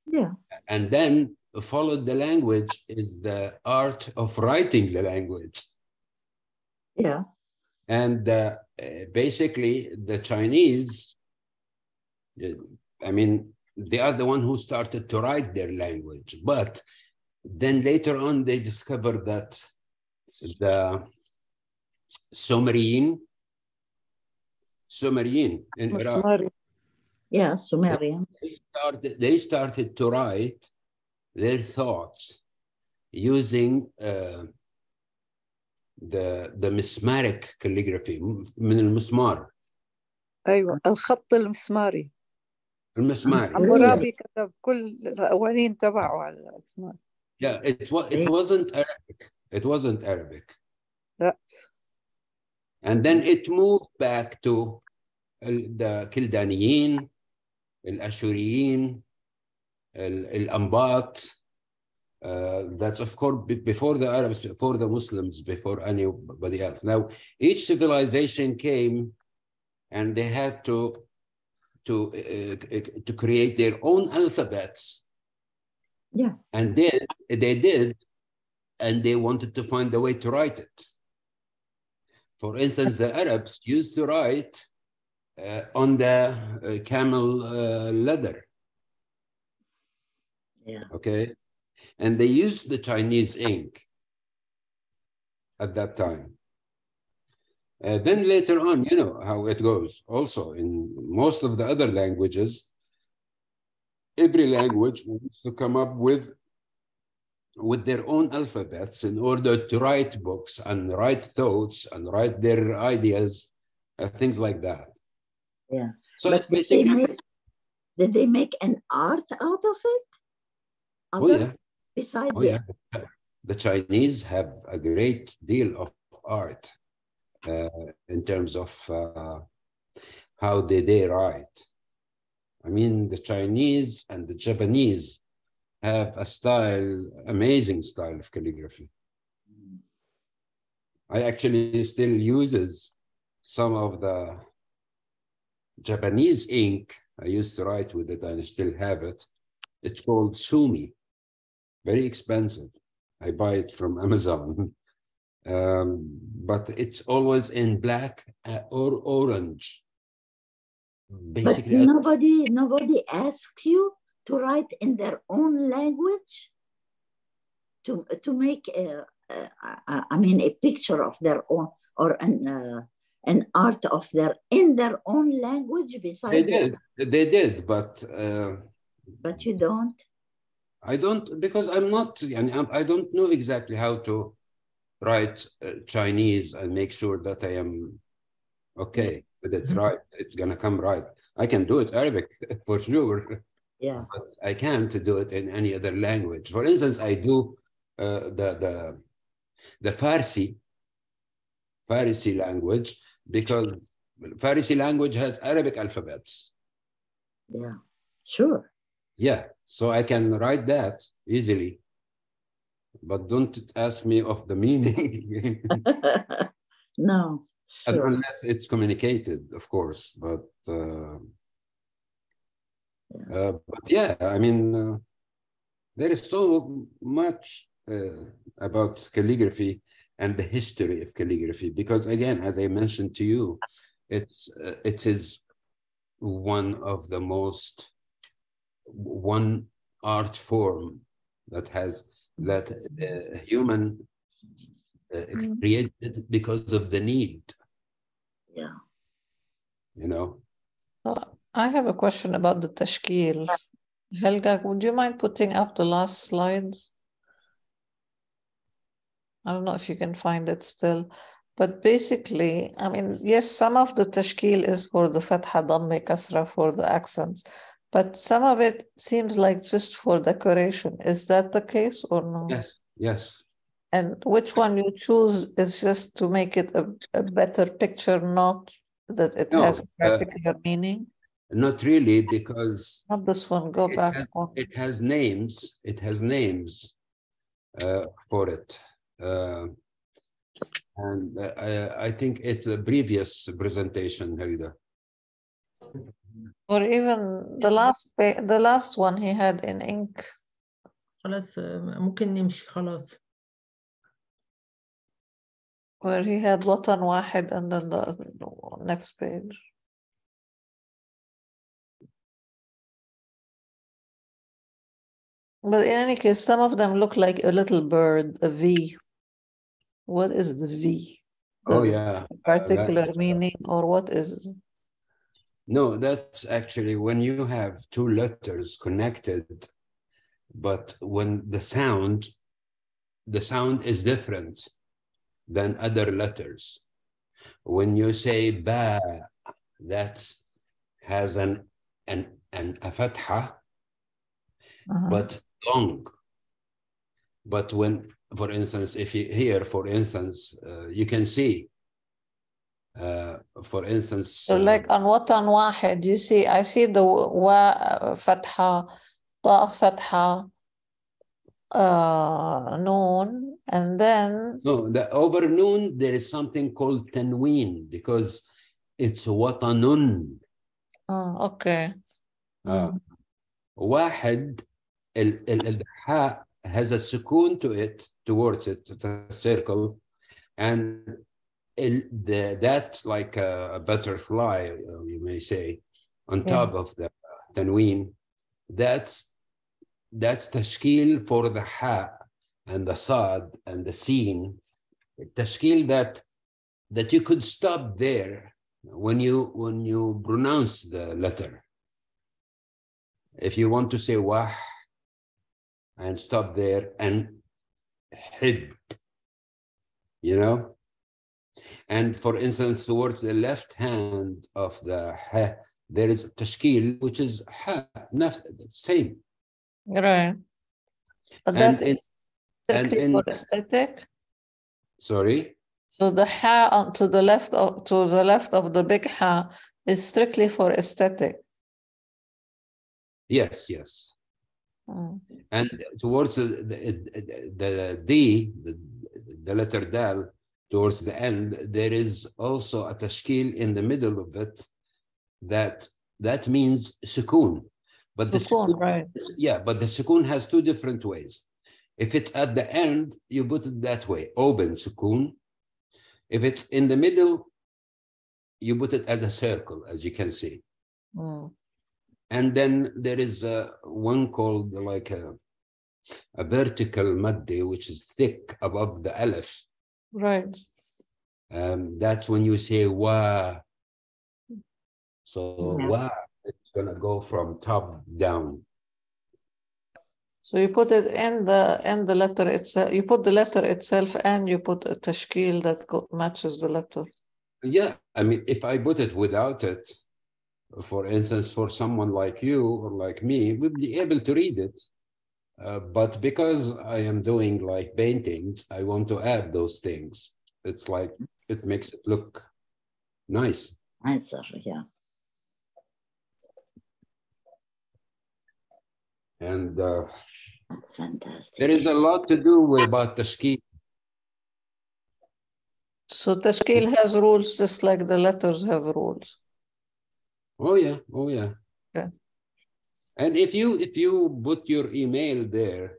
Yeah. And then followed the language is the art of writing the language. Yeah. And basically the Chinese, I mean, they are the one who started to write their language. But then later on, they discovered that the Sumerian in Iraq. Yeah, Sumerian. They started to write their thoughts using the mesmeric calligraphy من المسمار. ايوه الخط المسماري. المسماري. حمورابي كتب كل القوانين تبعه على الاسماء. Yeah, it wasn't Arabic. It wasn't Arabic. لا. And then it moved back to the Kildaniyin, الأشوريين, الأنباط. That's of course before the Arabs, before the Muslims, before anybody else. Now, each civilization came and they had to create their own alphabets. Yeah. And they did, and they wanted to find a way to write it. For instance, the Arabs used to write on the camel leather. Yeah. Okay. And they used the Chinese ink at that time. Then later on, you know how it goes. Also, in most of the other languages, every language wants to come up with their own alphabets in order to write books and write thoughts and write their ideas, things like that. Yeah. So but it's basically. Did they make an art out of it? Besides yeah. The Chinese have a great deal of art in terms of how they write. I mean, the Chinese and the Japanese have a style, amazing style of calligraphy. I actually still uses some of the Japanese ink. I used to write with it, and I still have it. It's called Sumi. Very expensive. I buy it from Amazon. But it's always in black or orange. But Basically, nobody asks you to write in their own language to make I mean a picture of their own or an art of their in their own language besides they did, but you don't. I don't, because I'm not, I don't know exactly how to write Chinese and make sure that I am okay with it, right? It's gonna come right. I can do it Arabic for sure. Yeah. But I can't do it in any other language. For instance, I do the Farsi language, because Farsi language has Arabic alphabets. Yeah, sure. Yeah, so I can write that easily, but don't ask me of the meaning. No, sure. Unless it's communicated, of course. But yeah, I mean, there is so much about calligraphy and the history of calligraphy, because again, as I mentioned to you, it is one of the most one art form that has that human created because of the need. Yeah. You know. I have a question about the tashkil. Helga, would you mind putting up the last slide? I don't know if you can find it still, but basically, I mean, yes, some of the tashkil is for the fatha, damma, kasra, for the accents, but some of it seems like just for decoration. Is that the case or no? Yes, yes. And which one you choose is just to make it a better picture, not that it has a particular meaning? Not really, because not this one. Go back one. It has names. It has names for it. And I think it's a previous presentation, Helga. Or even the last one he had in ink. خلاص ممكن نمشي خلاص. Where he had وطن واحد and then the next page. But in any case, some of them look like a little bird, a V. What is the V? Oh, yeah. A particular meaning, or what is? No, that's actually when you have two letters connected, but when the sound is different than other letters. When you say ba, that has a fatha, but long. But when, for instance, if you here, for instance, you can see, for instance. So like on watan واحد, you see, I see the wa fatha, ta fatha, noon, and then. No, over noon, there is something called tanween, because it's watanun. Oh, okay. واحد الحاء has a sukoon to it, towards it, the circle, and that's like a butterfly, you may say, on top of the tanween. That's tashkil for the ha and the sad and the sin. Tashkil that you could stop there when you pronounce the letter. If you want to say wah and stop there, and hid, you know. And for instance, towards the left hand of the ha, there is tashkil, which is ha, same. Right. But that is strictly for aesthetic. Sorry. So the ha to the left of the big ha is strictly for aesthetic. Yes, yes. And towards the D, the letter dal, towards the end, there is also a tashkil in the middle of it, that means sukoon. But the Sukoon, right. yeah, but the sukoon has two different ways. If it's at the end, you put it that way, open sukoon. If it's in the middle, you put it as a circle, as you can see. And then there is one called like a vertical madde, which is thick above the aleph. Right. That's when you say wa. So Yeah. wa, it's gonna go from top down. So you put it in the letter itself. You put the letter itself, and you put a tashkil that matches the letter. Yeah, I mean, if I put it without it, for instance, for someone like you or like me, we'd be able to read it. But because I am doing like paintings, I want to add those things. It's like, it makes it look nice. Nicer, yeah. And That's fantastic. there is a lot to do about tashkil. So tashkil has rules just like the letters have rules. Oh yeah, oh yeah. Okay. And if you put your email there,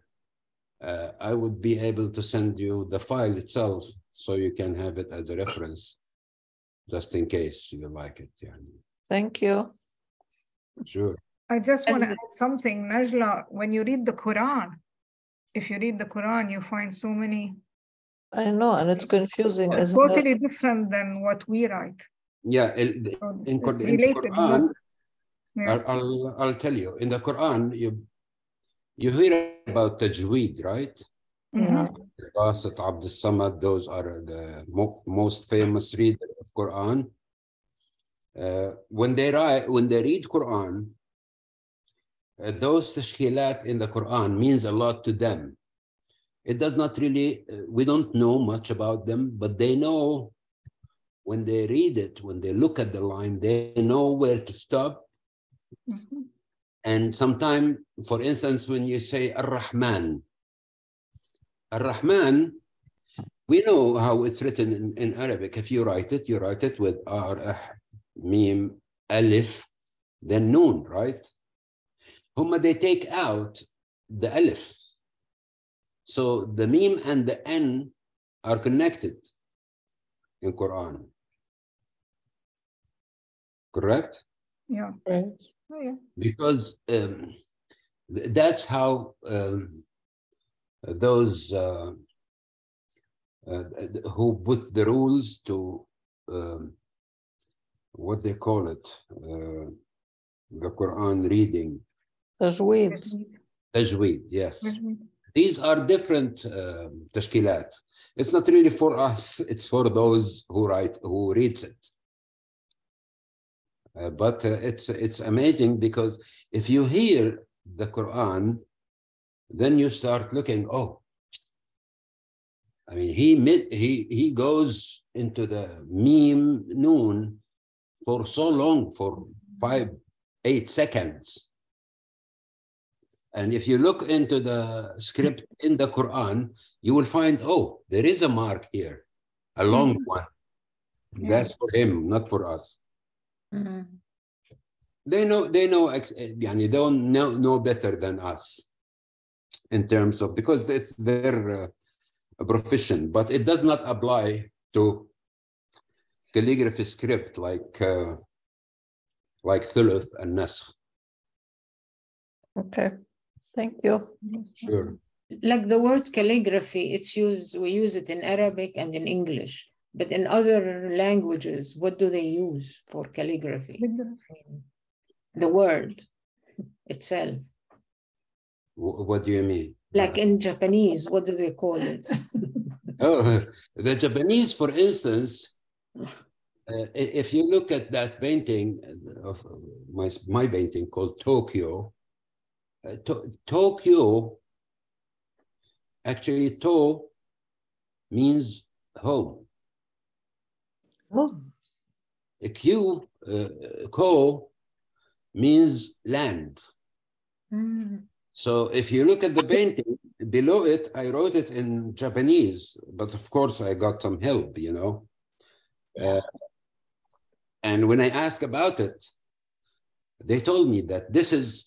I would be able to send you the file itself so you can have it as a reference, just in case you like it. Yeah. Thank you. Sure. I just want to add something, Najla. When you read the Quran, if you read the Quran, you find so many. I know, and it's confusing. It's Isn't it? totally different than what we write. Yeah, So in it's the related. Quran, Yeah. I'll tell you, in the Quran, you hear about tajweed, right? Yeah. Basit, Abd Samad, those are the most famous reader of Quran. When they read Quran, those tashkilat in the Quran means a lot to them. It does not really, we don't know much about them, but they know when they read it, when they look at the line, they know where to stop. And sometimes, for instance, when you say Ar-Rahman, Ar-Rahman, we know how it's written in Arabic. If you write it with R, Mim, Alif, then Noon, right? They take out the Alif. So the Mim and the N are connected in Quran. Correct? Yeah. Right. Oh, yeah. Because that's how those who put the rules to what they call it, the Quran reading. Tajweed. Tajweed, yes. These are different tashkilat. It's not really for us, it's for those who reads it. But it's amazing because if you hear the Quran, then you start looking, oh, I mean, he goes into the meme noon for so long, for 5-8 seconds. And if you look into the script in the Quran, you will find, oh, there is a mark here, a long one. That's for him, not for us. They know, they don't know better than us in terms of, because it's their profession, but it does not apply to calligraphy script like thuluth and nasakh. Okay, thank you. Sure. Like the word calligraphy, we use it in Arabic and in English, but in other languages, what do they use for calligraphy? The word itself. What do you mean? Like in Japanese, what do they call it? Oh, the Japanese, for instance, if you look at that painting of my painting called Tokyo, Tokyo, actually, to means home. Oh. Ko means land. So if you look at the painting, below it, I wrote it in Japanese, but of course I got some help, you know. And when I asked about it, They told me that this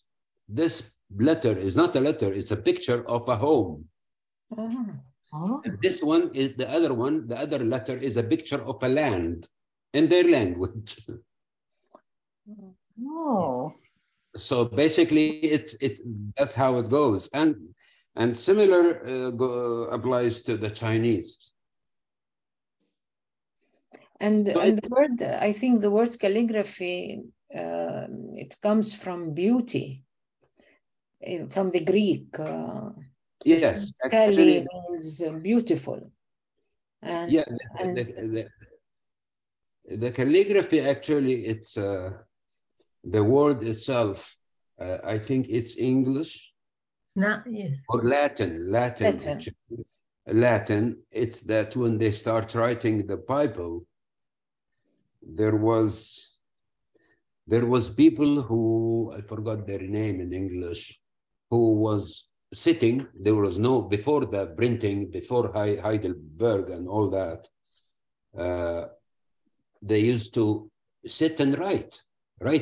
letter is not a letter, it's a picture of a home. Oh. And this one is the other one, the other letter is a picture of a land in their language. Oh. So basically, that's how it goes, and similar applies to the Chinese. And the word, I think the word calligraphy, it comes from beauty, from the Greek. Yes, Cali actually, means beautiful. And, yeah, and the calligraphy actually, it's the word itself. I think it's English. No, yes. Or Latin. Latin. It's that when they start writing the Bible, there was people who, I forgot their name in English, who was sitting. There was no, before the printing, before Heidelberg and all that, they used to sit and write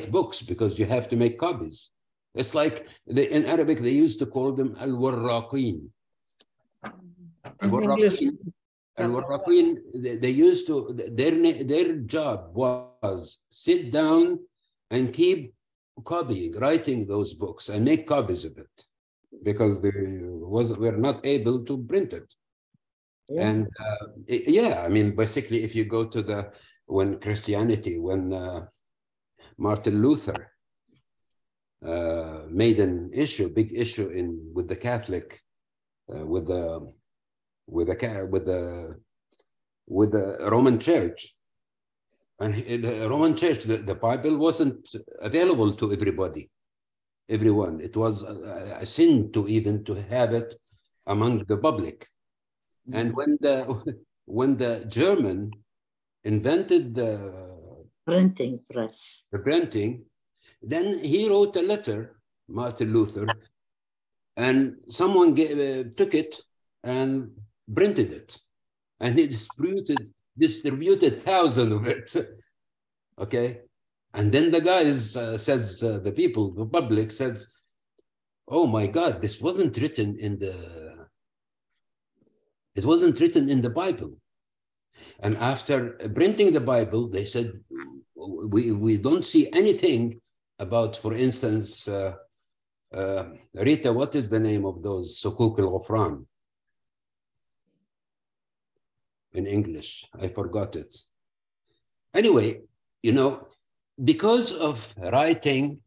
books, because you have to make copies. It's like in Arabic, they used to call them al-warraqin. Al-warraqin, they used to, their job was sit down and keep copying, writing those books and make copies of it, because they were not able to print it. Yeah. And yeah, I mean, basically, if you go to when Martin Luther made an issue, big issue with the Catholic, with the Roman Church, and the Roman Church, the Bible wasn't available to everyone. It was a sin to even to have it among the public. And when the German invented the printing press, then he wrote a letter, Martin Luther, and someone took it and printed it, and he distributed thousands of it. Okay, and then the guys says, the people, the public says, "Oh my God, this wasn't written in the Bible." And after printing the Bible, they said, we don't see anything about, for instance, Rita, what is the name of those Sukuk al-Ghufran in English? I forgot it. Anyway, because of writing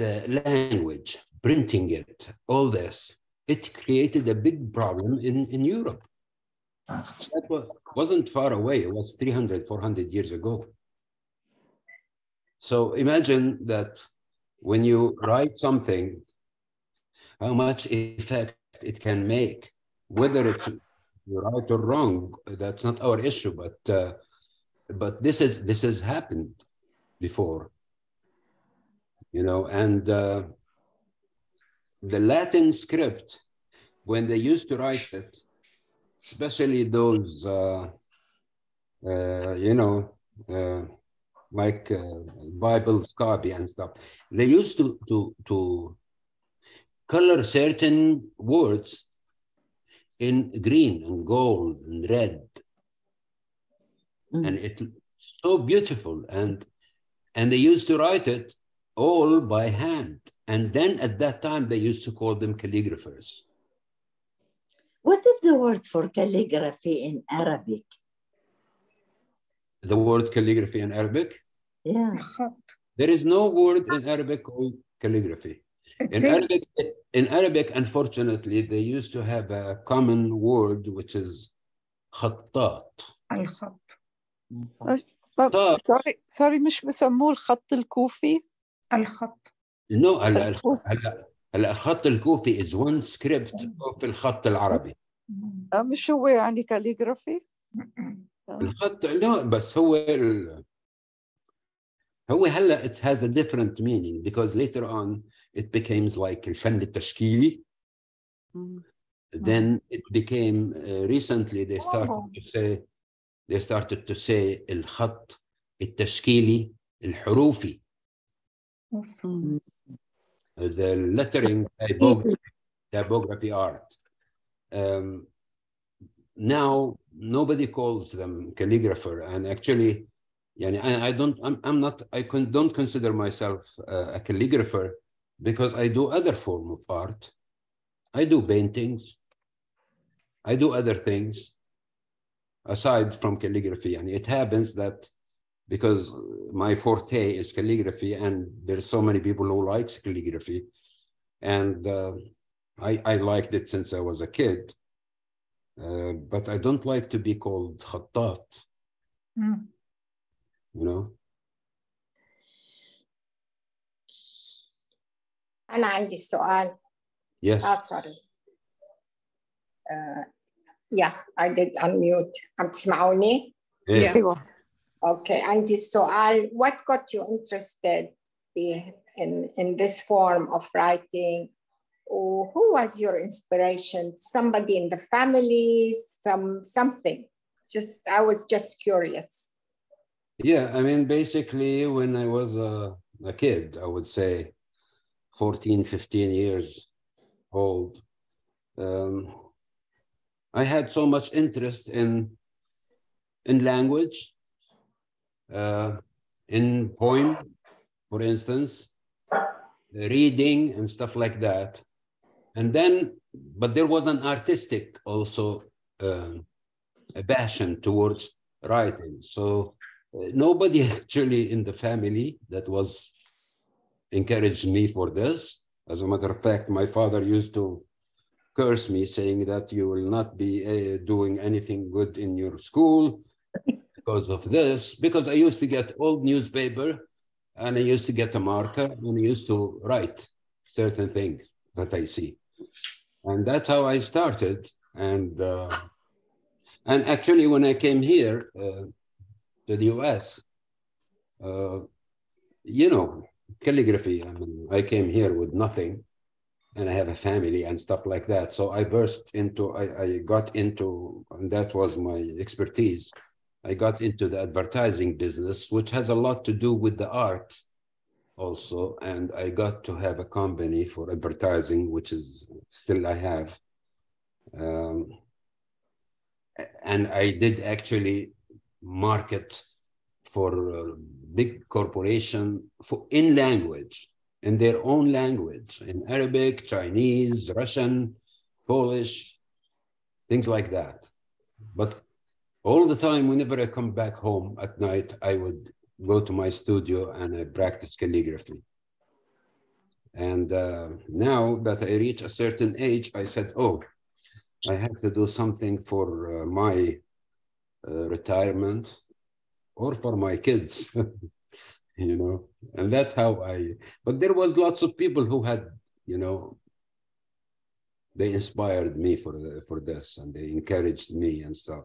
the language, printing it, all this, it created a big problem in Europe. That wasn't far away. It was 300, 400 years ago. So imagine that when you write something, how much effect it can make, whether it's right or wrong, that's not our issue, but this has happened before, and the Latin script, when they used to write it, especially those, like Bible's copy and stuff, they used to color certain words in green and gold and red. And it's so beautiful. And they used to write it all by hand. And then at that time, they used to call them calligraphers. What is the word for calligraphy in Arabic? The word calligraphy in Arabic? Yeah. There is no word in Arabic called calligraphy. In Arabic, unfortunately, they used to have a common word, which is خطاط. سوري مش بسموه الخط الكوفي؟ الخط. No, هلا الخط الكوفي is one script في الخط العربي. مش هو يعني calligraphy؟ الخط لا، بس هو هلا it has a different meaning, because later on it becomes like الفن التشكيلي. Then it became recently they started to say الخط التشكيلي الحروفي. The lettering typography art. Now nobody calls them calligrapher, and actually, don't consider myself a calligrapher because I do other form of art. I do paintings. I do other things aside from calligraphy, and it happens that because my forte is calligraphy, and there's so many people who likes calligraphy, and I liked it since I was a kid. But I don't like to be called khattat, you know. أنا عندي سؤال. Yes. Sorry. Yeah, I did unmute. عم تسمعوني؟ Yeah. Okay, عندي سؤال. What got you interested in this form of writing? Or who was your inspiration? Somebody in the family, something? I was just curious. Yeah, I mean, basically, when I was a kid, I would say 14, 15 years old, I had so much interest in language, in poem, for instance, reading and stuff like that. And then, but there was an artistic also a passion towards writing. So nobody actually in the family that was encouraged me for this. As a matter of fact, my father used to curse me, saying that you will not be doing anything good in your school because of this, because I used to get old newspaper and I used to get a marker and I used to write certain things that I see. And that's how I started. And actually, when I came here to the US, you know, calligraphy, I mean, I came here with nothing and I have a family and stuff like that. So I got into, and that was my expertise. I got into the advertising business, which has a lot to do with the art also. And I got to have a company for advertising, which is still I have. And I did actually market for big corporation in language, in their own language, in Arabic, Chinese, Russian, Polish, things like that. But all the time, whenever I come back home at night, I would go to my studio and I practice calligraphy. And now that I reach a certain age, I said, oh, I have to do something for my retirement or for my kids, you know, and that's how but there was lots of people who had, you know, they inspired me for this and they encouraged me and stuff.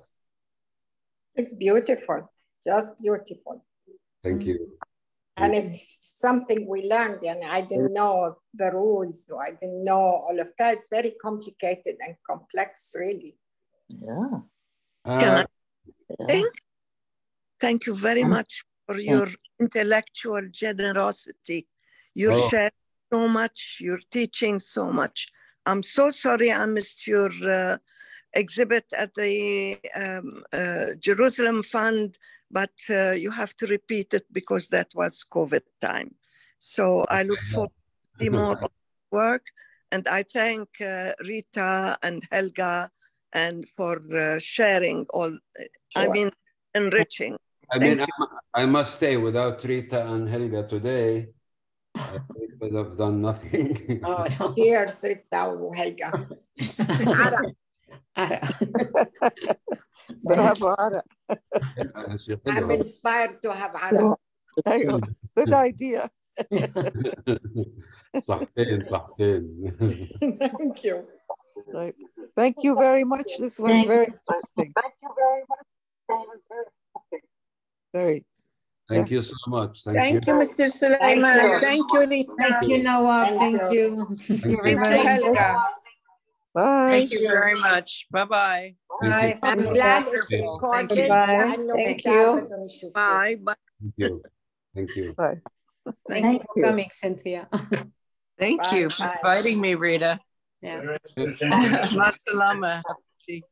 It's beautiful, just beautiful. Thank you. And it's something we learned, and I didn't know the rules, so I didn't know all of that. It's very complicated and complex, really. Yeah. Can I thank you very much for your intellectual generosity. You're sharing so much, you're teaching so much. I'm so sorry I missed your exhibit at the Jerusalem Fund, but you have to repeat it because that was COVID time. So I look forward to see more work. And I thank Rita and Helga and for sharing all, I mean, enriching. I mean, I must say, without Rita and Helga today, I could have done nothing. Oh, no. Cheers, Rita and Helga. Bravo, Ara. I'm inspired to have Ara. Good idea. صحتين. Thank you. Thank you very much. This was very interesting. Thank you very much. That was very interesting. Very. Thank you so much. Thank you, Mr. Sulaiman. Thank you, Rita. Thank you, Nawaf. Thank you. Thank you, Helga. Bye. Thank you very much. Bye-bye. Bye. I'm glad it's recorded. Thank you. Bye. Bye. Thank you. Thank you. Bye. Thank you for coming, Cynthia. Thank Bye, you for bye. inviting me, Rita. Yeah. Masalama. Okay.